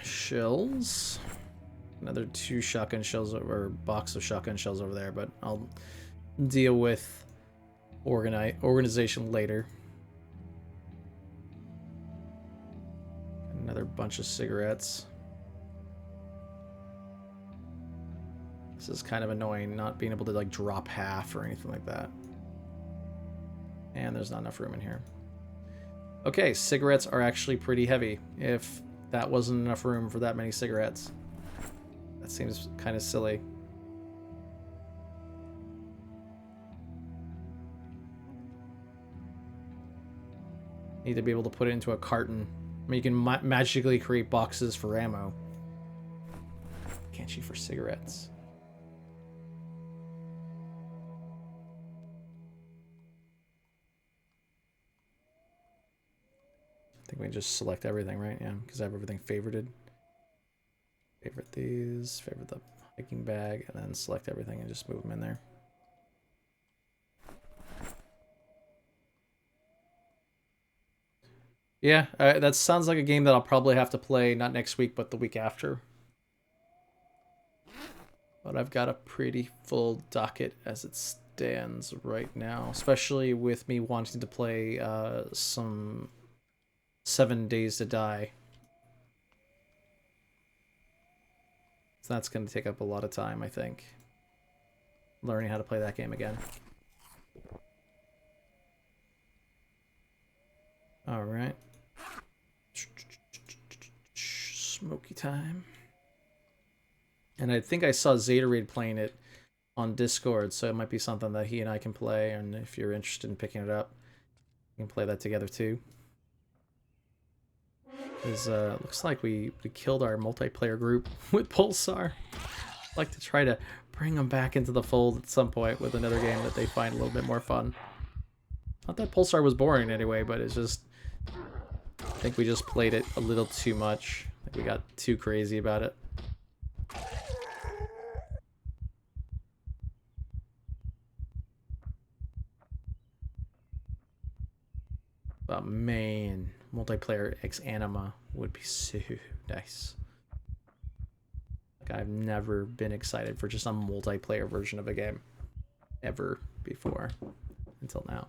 shells. Another 2 shotgun shells or box of shotgun shells over there, but I'll deal with organization later. Another bunch of cigarettes. This is kind of annoying, not being able to like drop half or anything like that. And there's not enough room in here. Okay, cigarettes are actually pretty heavy. If that wasn't enough room for that many cigarettes. That seems kind of silly. Need to be able to put it into a carton. I mean, you can magically create boxes for ammo. Can't you for cigarettes? I think we can just select everything, right? Yeah, because I have everything favorited. Favorite these, favorite the hiking bag, and then select everything and just move them in there. Yeah, that sounds like a game that I'll probably have to play, not next week, but the week after. But I've got a pretty full docket as it stands right now, especially with me wanting to play some 7 Days to Die. So that's going to take up a lot of time, I think. Learning how to play that game again. Alright. Smoky time. And I think I saw Zatorade playing it on Discord, so it might be something that he and I can play, and if you're interested in picking it up, we can play that together too. Because looks like we killed our multiplayer group with Pulsar. I'd like to try to bring them back into the fold at some point with another game that they find a little bit more fun. Not that Pulsar was boring anyway, but it's just... I think we just played it a little too much. I think we got too crazy about it. But man, multiplayer ex anima would be so nice. Like, I've never been excited for just a multiplayer version of a game ever before until now.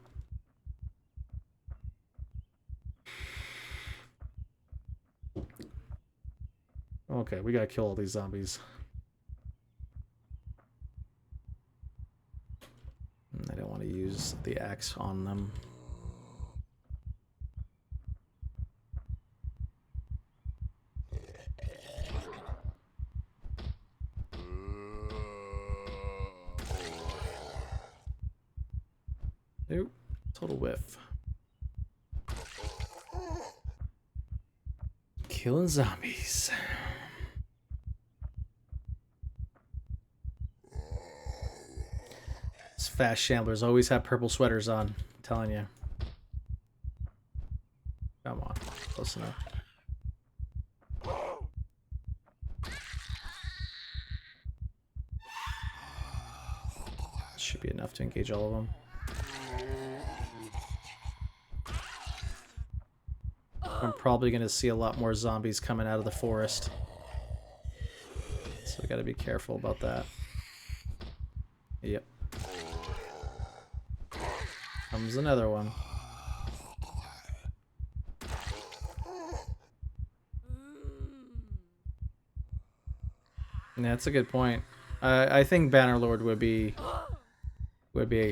Okay, we gotta kill all these zombies. I don't want to use the axe on them. Nope. Total whiff. Killing zombies. These fast shamblers always have purple sweaters on. I'm telling you. Come on. Close enough. Should be enough to engage all of them. I'm probably going to see a lot more zombies coming out of the forest. So we got to be careful about that. Yep. Comes another one. Yeah, that's a good point. I think Bannerlord would be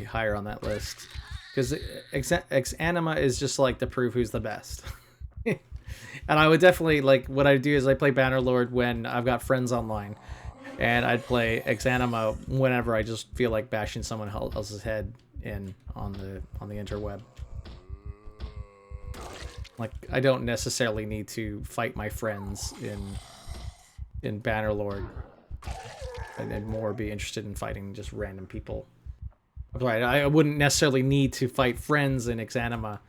higher on that list. Because Ex Anima is just like to prove who's the best. And I would definitely, like, what I do is I play Bannerlord when I've got friends online. And I'd play Exanima whenever I just feel like bashing someone else's head in on the interweb. Like, I don't necessarily need to fight my friends in Bannerlord. I'd more be interested in fighting just random people. Right, I wouldn't necessarily need to fight friends in Exanima,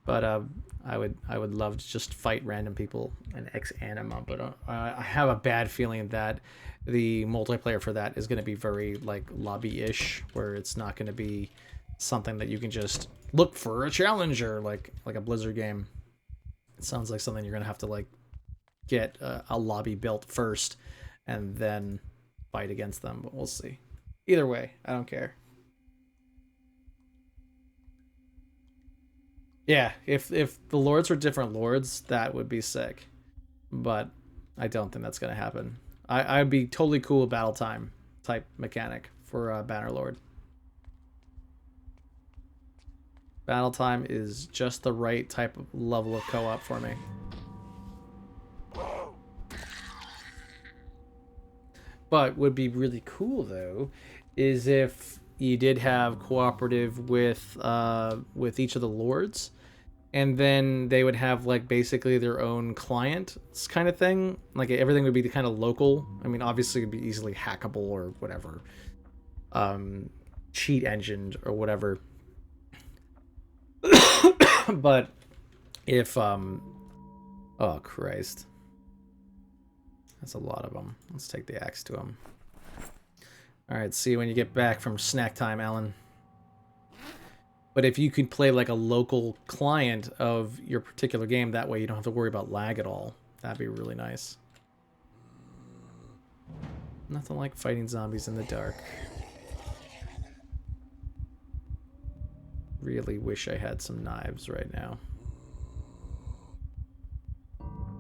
but I would love to just fight random people in Exanima. But I have a bad feeling that the multiplayer for that is going to be very like lobby-ish, where it's not going to be something that you can just look for a challenger like a Blizzard game. It sounds like something you're going to have to like get a lobby built first and then fight against them, but we'll see. Either way, I don't care. Yeah, if the lords were different lords, that would be sick. But I don't think that's gonna happen. I'd be totally cool with battle time type mechanic for Bannerlord. Battle time is just the right type of level of co-op for me. But would be really cool though, is if you did have cooperative with each of the lords, and then they would have like basically their own client kind of thing. Like everything would be kind of local. I mean, obviously it'd be easily hackable or whatever, cheat engined or whatever. But if oh Christ, that's a lot of them. Let's take the axe to them. All right, see you when you get back from snack time, Alan. But if you could play like a local client of your particular game, that way you don't have to worry about lag at all. That'd be really nice. Nothing like fighting zombies in the dark. Really wish I had some knives right now.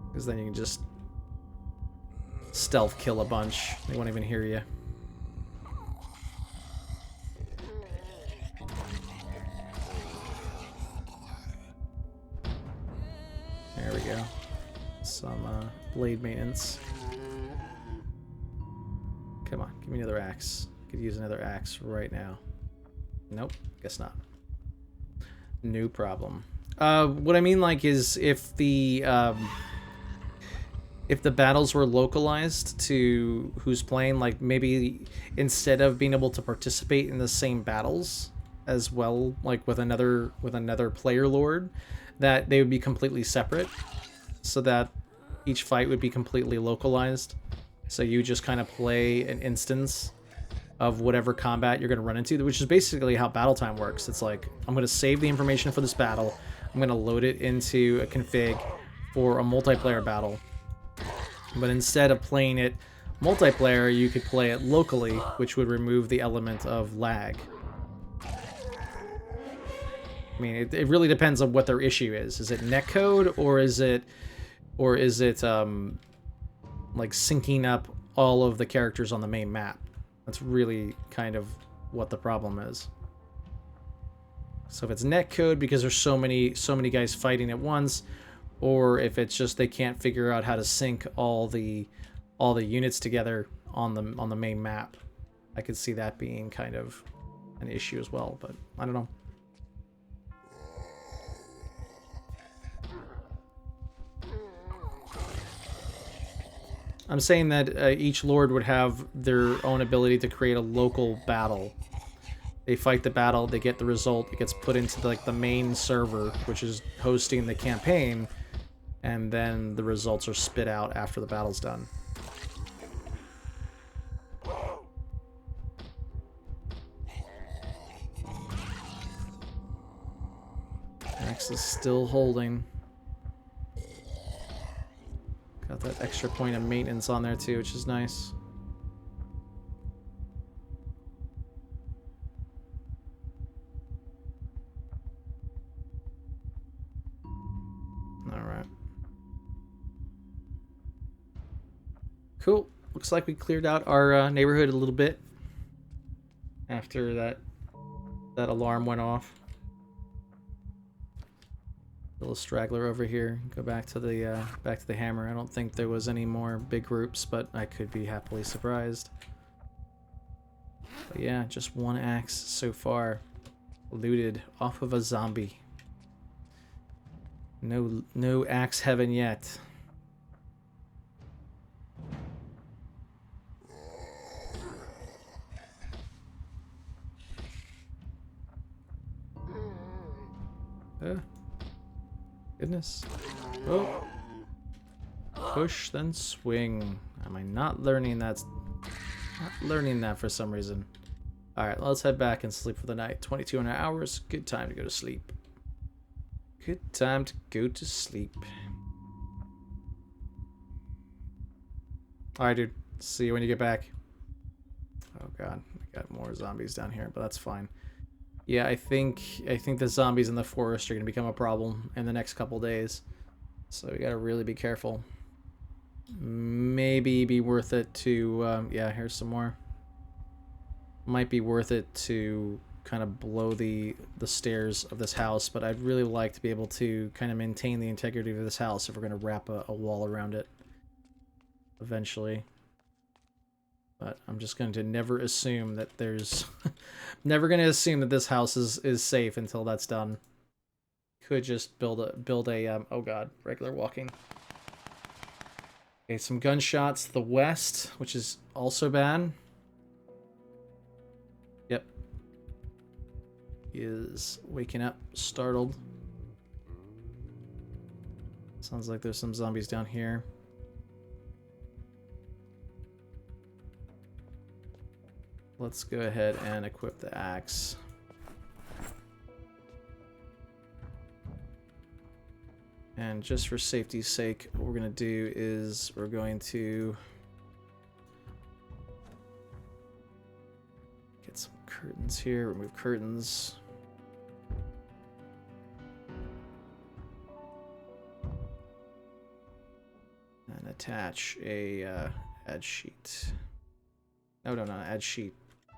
Because then you can just stealth kill a bunch. They won't even hear you. There we go. Some blade maintenance. Come on, give me another axe. Could use another axe right now. Nope, guess not. No problem. What I mean, like, is if the battles were localized to who's playing, like maybe instead of being able to participate in the same battles as well, like with another player lord, that they would be completely separate, so that each fight would be completely localized. So you just kind of play an instance of whatever combat you're going to run into, which is basically how battle time works. It's like, I'm going to save the information for this battle, I'm going to load it into a config for a multiplayer battle. But instead of playing it multiplayer, you could play it locally, which would remove the element of lag. I mean, it really depends on what their issue is. Is it netcode, or is it like syncing up all of the characters on the main map? That's really kind of what the problem is. So if it's netcode because there's so many guys fighting at once, or if it's just they can't figure out how to sync all the units together on the main map, I could see that being kind of an issue as well, but I don't know. I'm saying that each lord would have their own ability to create a local battle. They fight the battle, they get the result, it gets put into like the main server, which is hosting the campaign, and then the results are spit out after the battle's done. Axe is still holding. Got that extra point of maintenance on there too, which is nice. Alright. Cool. Looks like we cleared out our neighborhood a little bit after that alarm went off. Little straggler over here. Go back to the hammer. I don't think there was any more big groups, but I could be happily surprised. But yeah, just one axe so far. Looted off of a zombie. No axe heaven yet. Goodness. Oh. Push, then swing. Am I not learning that? Not learning that for some reason. Alright, let's head back and sleep for the night. 2200 hours. Good time to go to sleep. Good time to go to sleep. Alright, dude. See you when you get back. Oh god, I got more zombies down here, but that's fine. Yeah, I think the zombies in the forest are going to become a problem in the next couple days. So we got to really be careful. Maybe be worth it to... yeah, here's some more. Might be worth it to kind of blow the stairs of this house, but I'd really like to be able to kind of maintain the integrity of this house if we're going to wrap a wall around it eventually. But I'm just going to never assume that there's... never going to assume that this house is safe until that's done. Could just build a oh god, regular walking. Okay, some gunshots to the west, which is also bad. Yep. He is waking up, startled. Sounds like there's some zombies down here. Let's go ahead and equip the axe. And just for safety's sake, what we're going to do is we're going to get some curtains here, remove curtains. And attach a add sheet. No, add sheet.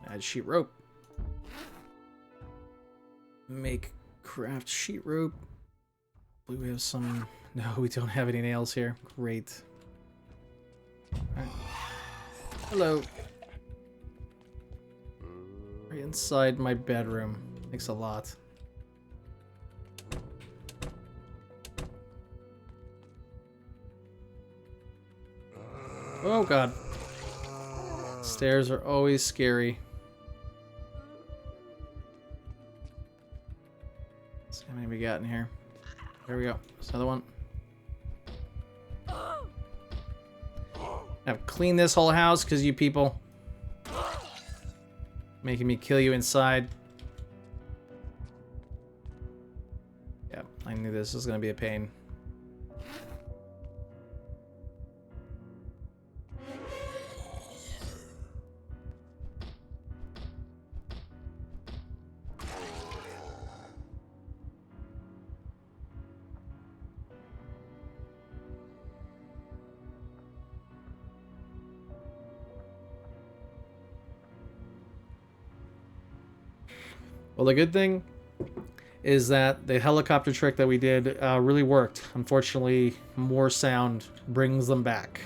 Add sheet rope. Make craft sheet rope. I believe we have some... No, we don't have any nails here. Great. Right. Hello. Right inside my bedroom. Thanks a lot. Oh god. Stairs are always scary. Let's see how many we got in here. There we go. There's another one. I've cleaned this whole house because you people making me kill you inside. Yep, I knew this was going to be a pain. Well, the good thing is that the helicopter trick that we did really worked. Unfortunately, more sound brings them back,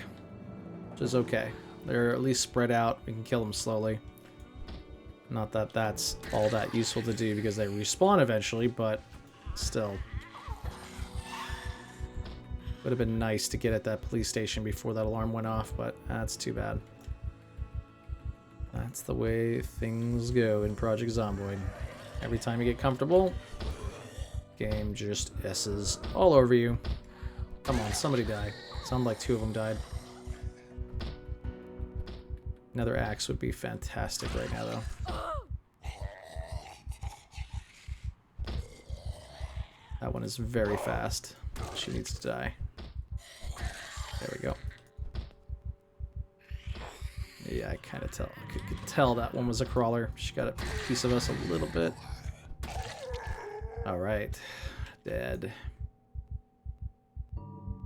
which is okay. They're at least spread out. We can kill them slowly. Not that that's all that useful to do because they respawn eventually, but still. Would have been nice to get at that police station before that alarm went off, but that's too bad. That's the way things go in Project Zomboid. Every time you get comfortable, game just S's all over you. Come on, somebody die. Sounded like 2 of them died. Another axe would be fantastic right now, though. That one is very fast. She needs to die. There we go. Yeah, I kind of could tell that one was a crawler. She got a piece of us a little bit. All right, dead.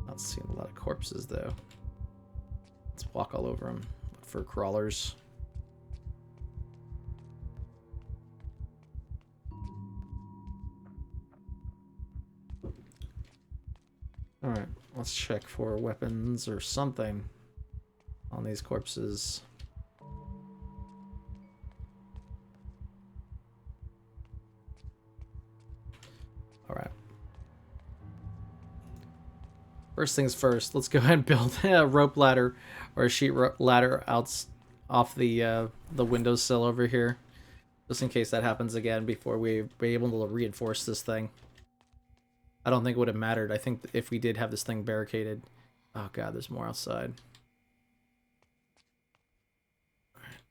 Not seeing a lot of corpses though. Let's walk all over them. Look for crawlers. Alright, let's check for weapons or something on these corpses. Alright. First things first, let's go ahead and build a rope ladder or a sheet ladder out off the windowsill over here. Just in case that happens again before we be able to reinforce this thing. I don't think it would have mattered. I think if we did have this thing barricaded... Oh god, there's more outside. Alright.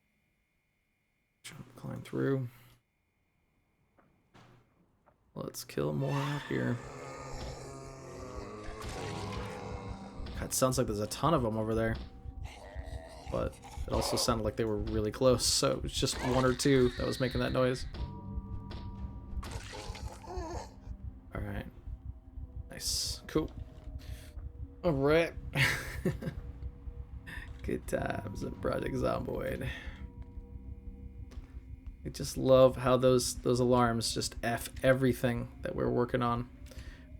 Trying to climb through. Let's kill more out here. God, it sounds like there's a ton of them over there. But it also sounded like they were really close, so it was just one or two that was making that noise. Alright. Nice. Cool. Alright. Good times in Project Zomboid. I just love how those alarms just F everything that we're working on.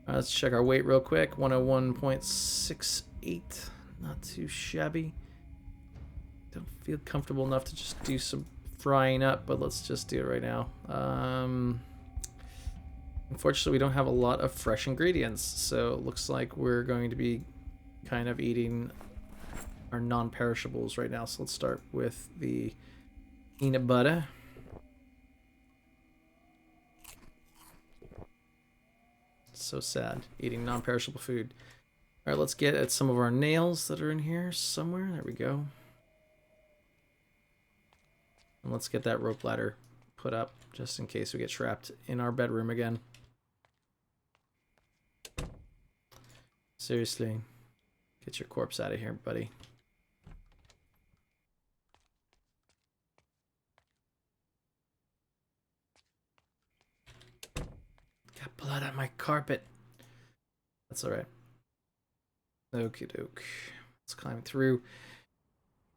Let's check our weight real quick. 101.68. Not too shabby. Don't feel comfortable enough to just do some frying up, but let's just do it right now. Unfortunately, we don't have a lot of fresh ingredients, so it looks like we're going to be kind of eating our non-perishables right now. So let's start with the peanut butter. So sad, eating non-perishable food. All right, let's get at some of our nails that are in here somewhere. There we go. And let's get that rope ladder put up just in case we get trapped in our bedroom again. Seriously, get your corpse out of here, buddy. Got blood on my carpet. That's alright. Okie doke. Let's climb through.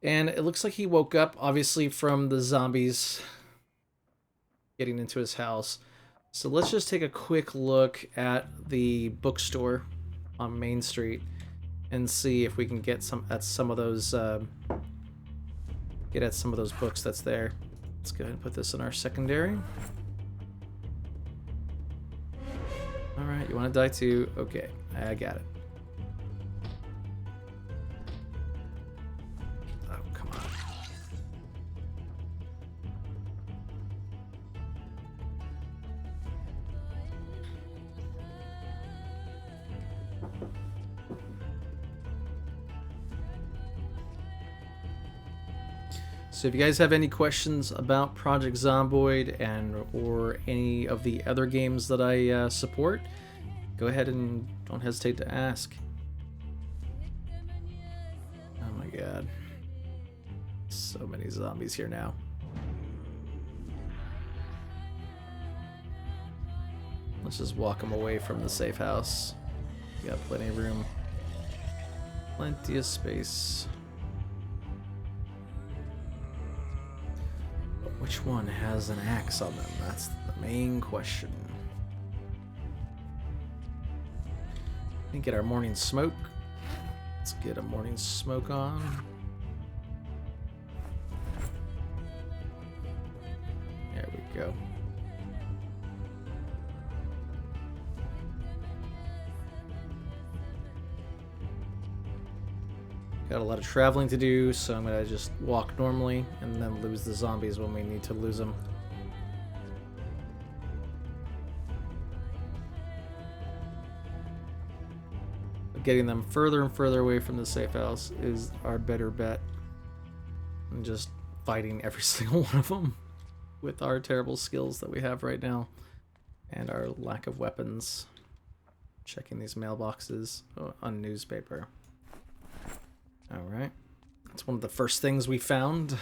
And it looks like he woke up, obviously, from the zombies getting into his house. So let's just take a quick look at the bookstore on Main Street and see if we can get some of those books that's there. Let's go ahead and put this in our secondary. Alright, you want to die too? Okay, I got it. Oh, come on. So if you guys have any questions about Project Zomboid or any of the other games that I support, go ahead and don't hesitate to ask. Oh my god. So many zombies here now. Let's just walk them away from the safe house. We got plenty of room. Plenty of space. Which one has an axe on them? That's the main question. We get our morning smoke. Let's get a morning smoke on. There we go. Got a lot of traveling to do, so I'm gonna just walk normally and then lose the zombies when we need to lose them. Getting them further and further away from the safe house is our better bet than just fighting every single one of them with our terrible skills that we have right now and our lack of weapons. Checking these mailboxes on newspaper. Alright. That's one of the first things we found.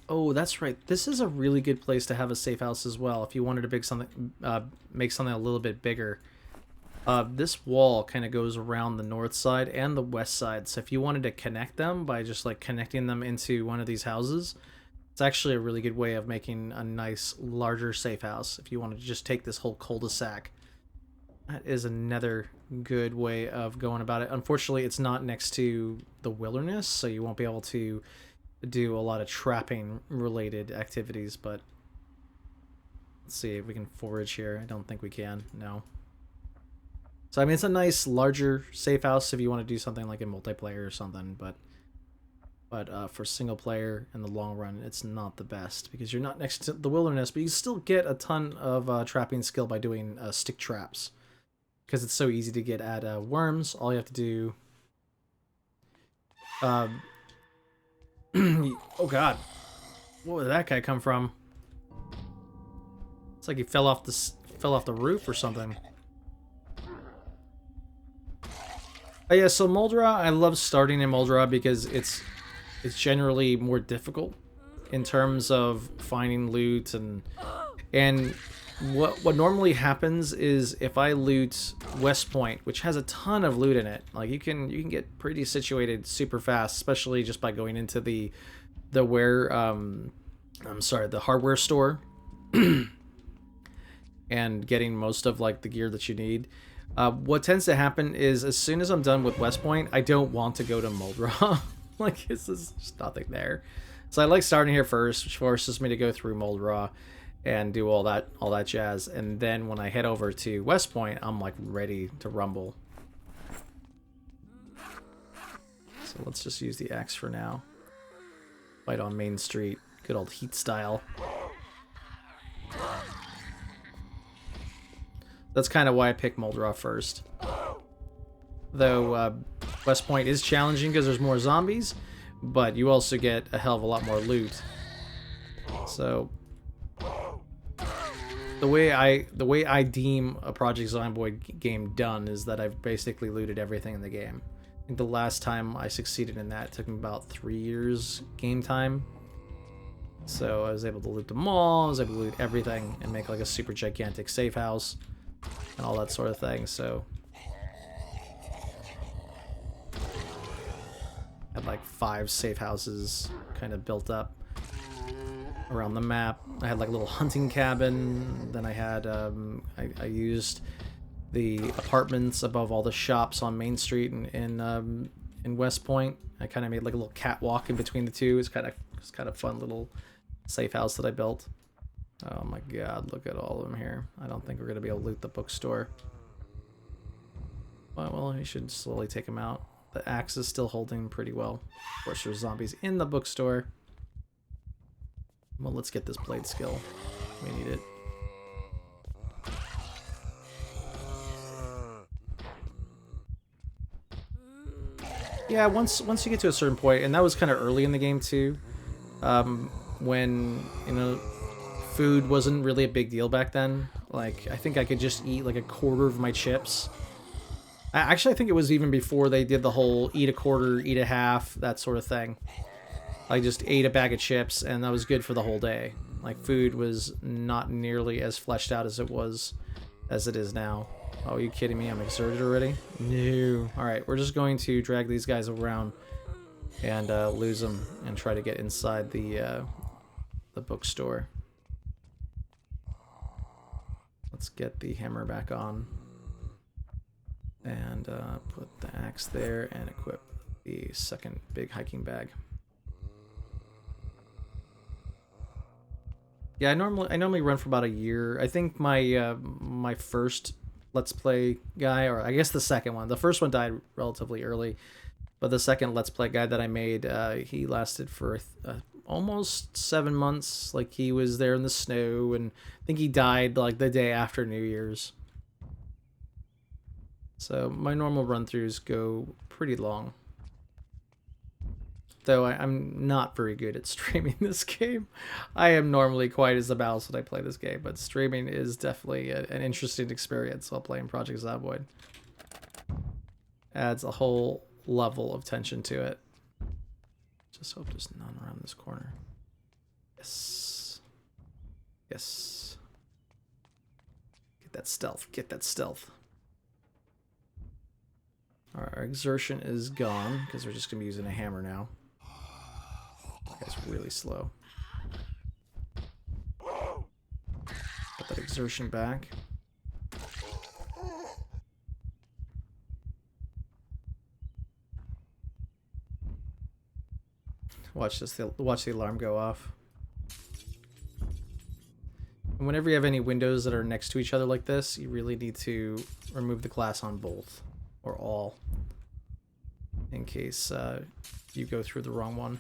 Oh, that's right. This is a really good place to have a safe house as well if you wanted to make something a little bit bigger. This wall kind of goes around the north side and the west side, so if you wanted to connect them by just like connecting them into one of these houses, it's actually a really good way of making a nice larger safe house if you wanted to just take this whole cul-de-sac That is another good way of going about it. Unfortunately, it's not next to the wilderness, so you won't be able to do a lot of trapping related activities, but let's see if we can forage here. I don't think we can. No. So I mean, it's a nice larger safe house if you want to do something like a multiplayer or something, but for single player in the long run, it's not the best because you're not next to the wilderness, but you still get a ton of trapping skill by doing stick traps because it's so easy to get at worms. All you have to do. Oh God, where did that guy come from? It's like he fell off the roof or something. Oh yeah, so Muldraugh, I love starting in Muldraugh because it's generally more difficult in terms of finding loot and what normally happens is if I loot West Point, which has a ton of loot in it, like you can get pretty situated super fast, especially just by going into the hardware store and getting most of like the gear that you need. What tends to happen is as soon as I'm done with West Point, I don't want to go to Muldraugh. Like, it's just nothing there. So I like starting here first, which forces me to go through Muldraugh and do all that jazz. And then when I head over to West Point, I'm like ready to rumble. So let's just use the axe for now. Fight on Main Street. Good old heat style. That's kind of why I picked Muldraugh first. Though West Point is challenging because there's more zombies, but you also get a hell of a lot more loot. So the way I deem a Project Zomboid game done is that I've basically looted everything in the game. I think the last time I succeeded in that took me about 3 years game time. So I was able to loot the mall, I was able to loot everything and make like a super gigantic safe house and all that sort of thing. So had like 5 safe houses kind of built up around the map. I had like a little hunting cabin. Then I had I used the apartments above all the shops on Main Street in West Point. I kind of made like a little catwalk in between the two. It's kind of fun little safe house that I built. Oh my God, look at all of them here. I don't think we're gonna be able to loot the bookstore. Well, we should slowly take them out. The axe is still holding pretty well. Of course, there's zombies in the bookstore. Well, let's get this blade skill. We need it. Yeah, once you get to a certain point, and that was kind of early in the game too, when, you know, food wasn't really a big deal back then. Like, I think I could just eat like a quarter of my chips. Actually, I think it was even before they did the whole eat a quarter, eat a half, that sort of thing. I just ate a bag of chips, and that was good for the whole day. Like, food was not nearly as fleshed out as it is now. Oh, are you kidding me? I'm exerted already? No. Alright, we're just going to drag these guys around and lose them and try to get inside the bookstore. Let's get the hammer back on. And put the axe there and equip the second big hiking bag. Yeah, I normally run for about a year. I think my my first Let's Play guy, or I guess the second one. The first one died relatively early, but the second Let's Play guy that I made, he lasted for almost 7 months. Like, he was there in the snow, and I think he died like the day after New Year's. So my normal run-throughs go pretty long. Though I'm not very good at streaming this game. I am normally quiet as a mouse when I play this game, but streaming is definitely an interesting experience while playing Project Zomboid. Adds a whole level of tension to it. Just hope there's none around this corner. Yes. Yes. Get that stealth. Get that stealth. Our exertion is gone because we're just going to be using a hammer now. That guy's really slow. Put that exertion back. Watch this. Watch the alarm go off. And whenever you have any windows that are next to each other like this, you really need to remove the glass on both or all, in case you go through the wrong one.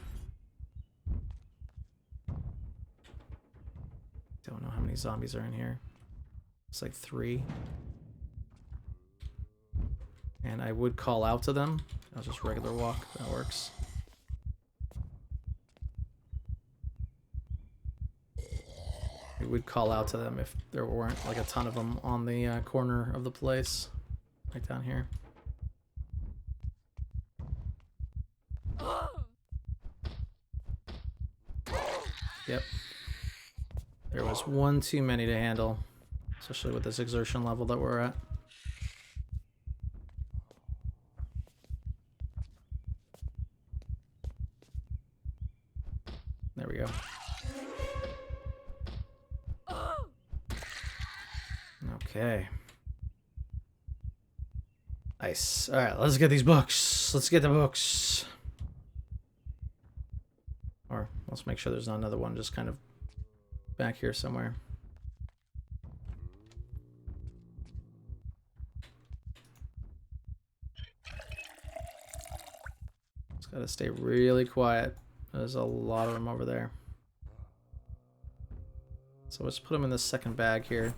Don't know how many zombies are in here. It's like 3. And I would call out to them. I'll just regular walk. That works. We would call out to them if there weren't like a ton of them on the corner of the place. Right down here. Yep. There was one too many to handle. Especially with this exertion level that we're at. There we go. Okay. Nice. Alright, let's get these books. Let's get the books. Or let's make sure there's not another one just kind of back here somewhere. Just gotta stay really quiet. There's a lot of them over there. So let's put them in this second bag here.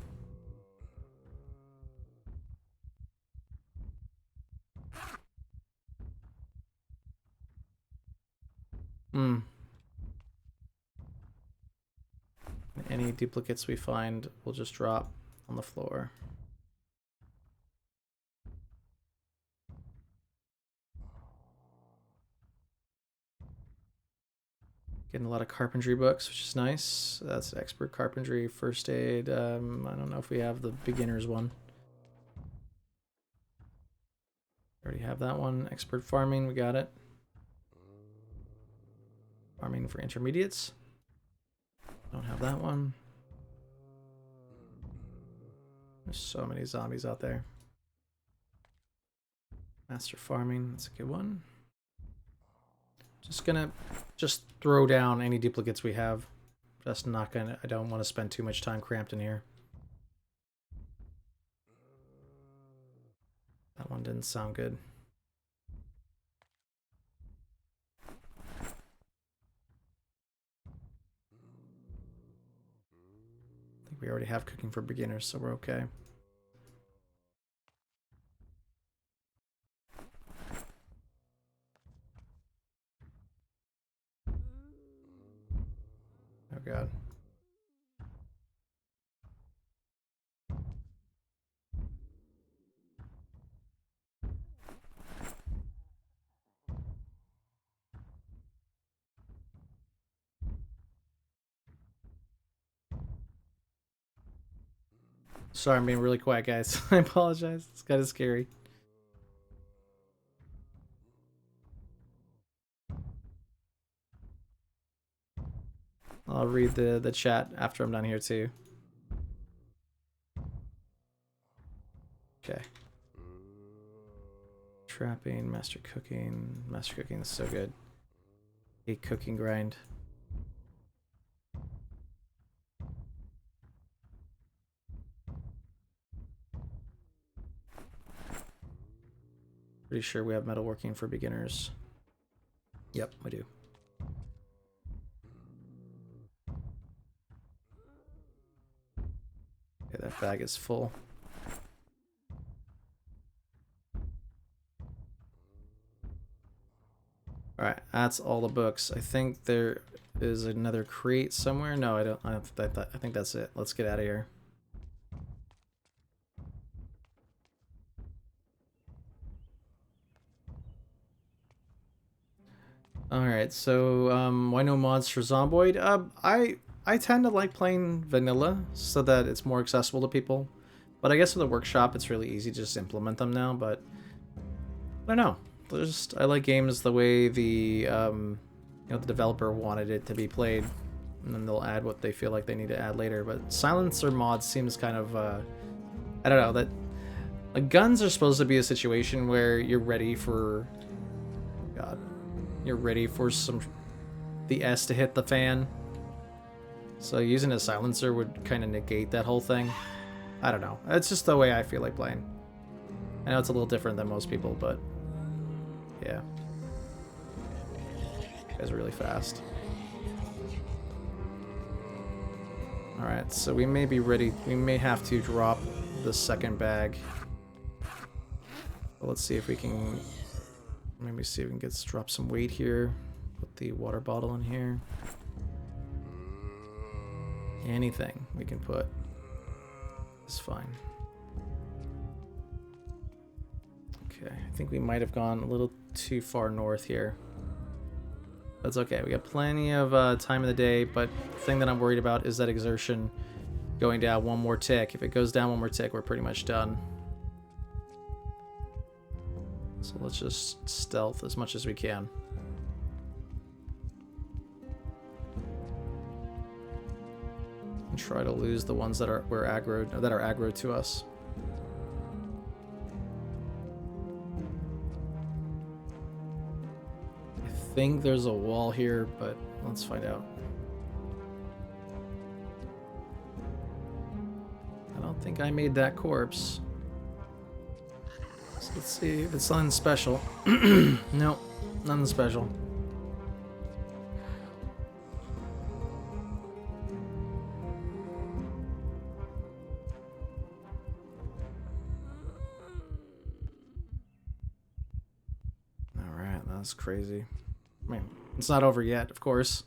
Any duplicates we find will just drop on the floor. Getting a lot of carpentry books, which is nice. That's expert carpentry, first aid. I don't know if we have the beginner's one. Already have that one. Expert farming, we got it. Farming for intermediates. Don't have that one. There's so many zombies out there. Master farming, that's a good one. Just gonna throw down any duplicates we have. Just not gonna, I don't want to spend too much time cramped in here. That one didn't sound good. I think we already have cooking for beginners, so we're okay. Oh god. Sorry, I'm being really quiet, guys. I apologize. It's kind of scary. I'll read the chat after I'm done here too. Okay. Trapping, master cooking. Master cooking is so good. A cooking grind. Pretty sure we have metalworking for beginners. Yep, we do. Okay, that bag is full. Alright, that's all the books. I think there is another crate somewhere. No, I think that's it. Let's get out of here. Alright, so why no mods for Zomboid? I tend to like playing vanilla so that it's more accessible to people. But I guess with the workshop it's really easy to just implement them now, but I don't know. I like games the way the the developer wanted it to be played, and then they'll add what they feel like they need to add later. But silencer mods seems kind of I don't know, that like guns are supposed to be a situation where you're ready for you're ready for some the S to hit the fan. So using a silencer would kind of negate that whole thing. I don't know. It's just the way I feel like playing. I know it's a little different than most people, but yeah. You guys are really fast. Alright, so we may be ready. We may have to drop the second bag. But let's see if we can... Maybe see if we can drop some weight here. Put the water bottle in here. Anything we can put is fine. Okay, I think we might have gone a little too far north here. That's okay. We got plenty of time of the day, but the thing that I'm worried about is that exertion going down one more tick. If it goes down one more tick, we're pretty much done. So let's just stealth as much as we can. And try to lose the ones that are aggro to us. I think there's a wall here, but let's find out. I don't think I made that corpse. So let's see if it's something special. Nope, nothing special. Alright, that's crazy. I mean, it's not over yet, of course.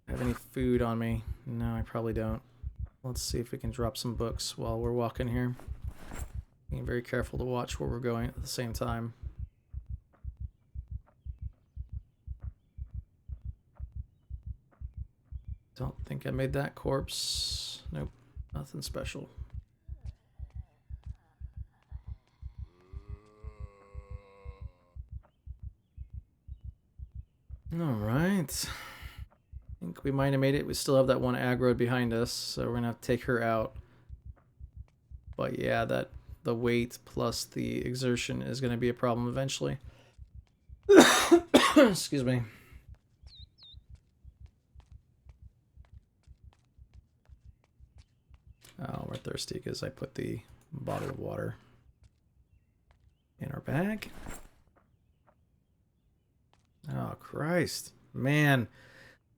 Have any food on me? No, I probably don't. Let's see if we can drop some books while we're walking here. Being very careful to watch where we're going at the same time. Don't think I made that corpse. Nope, nothing special. Alright. I think we might have made it. We still have that one aggro behind us, so we're gonna have to take her out. But yeah, the weight plus the exertion is gonna be a problem eventually. Excuse me. Oh, we're thirsty because I put the bottle of water in our bag. Oh, Christ. Man,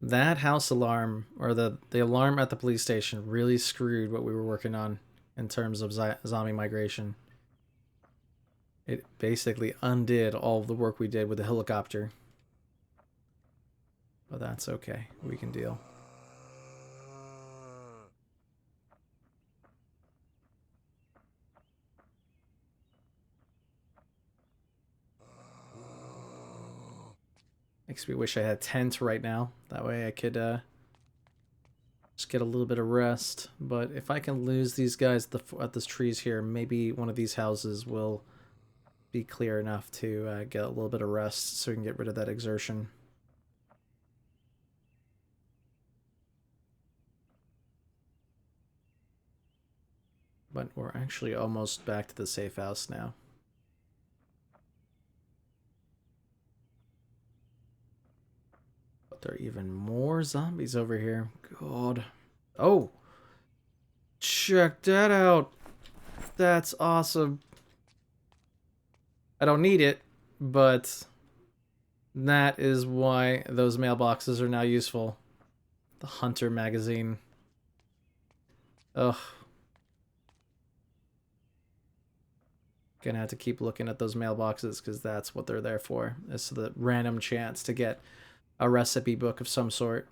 that house alarm, or the alarm at the police station, really screwed what we were working on in terms of zombie migration. It basically undid all of the work we did with the helicopter. But that's okay. We can deal. Makes me wish I had a tent right now. That way I could just get a little bit of rest. But if I can lose these guys at this trees here, maybe one of these houses will be clear enough to get a little bit of rest so we can get rid of that exertion. But we're actually almost back to the safe house now. But there are even more zombies over here. God. Oh! Check that out! That's awesome. I don't need it, but that is why those mailboxes are now useful. The Hunter magazine. Ugh. Gonna have to keep looking at those mailboxes because that's what they're there for. Is the random chance to get a recipe book of some sort.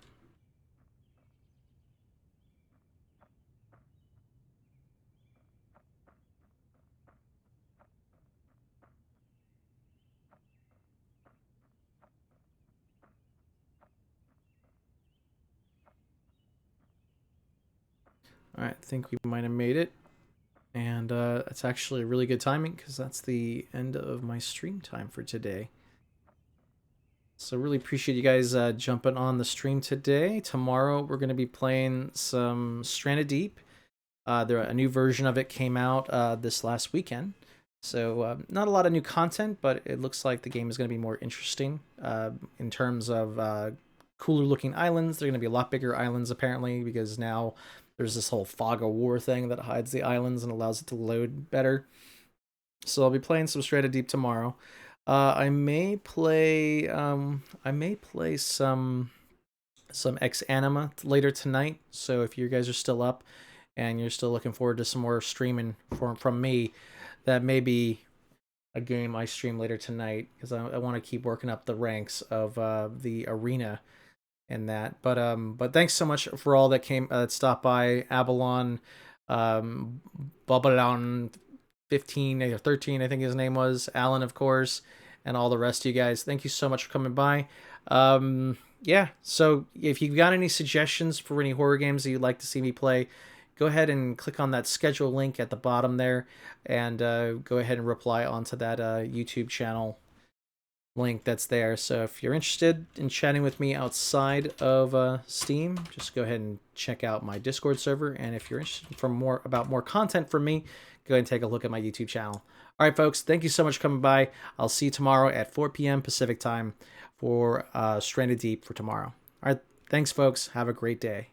Alright, I think we might have made it. And it's actually really good timing because that's the end of my stream time for today. So really appreciate you guys jumping on the stream today. Tomorrow we're going to be playing some Stranded Deep. A new version of it came out this last weekend. So not a lot of new content, but it looks like the game is going to be more interesting in terms of cooler looking islands. They're going to be a lot bigger islands apparently, because now there's this whole fog of war thing that hides the islands and allows it to load better. So I'll be playing some Stranded Deep tomorrow. I may play some Ex Anima later tonight. So if you guys are still up and you're still looking forward to some more streaming from me, that may be a game I stream later tonight, because I want to keep working up the ranks of the arena and that. But thanks so much for all that came stopped by. Avalon, Bubbledown 15 or 13, I think his name was, Alan, of course, and all the rest of you guys. Thank you so much for coming by. Yeah, so if you've got any suggestions for any horror games that you'd like to see me play, go ahead and click on that schedule link at the bottom there, and go ahead and reply onto that YouTube channel link that's there. So if you're interested in chatting with me outside of Steam, just go ahead and check out my Discord server. And if you're interested for more content from me, go ahead and take a look at my YouTube channel. All right, folks, thank you so much for coming by. I'll see you tomorrow at 4 p.m. Pacific time for Stranded Deep for tomorrow. All right, thanks, folks. Have a great day.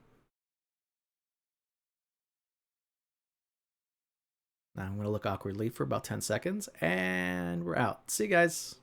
Now I'm going to look awkwardly for about 10 seconds, and we're out. See you guys.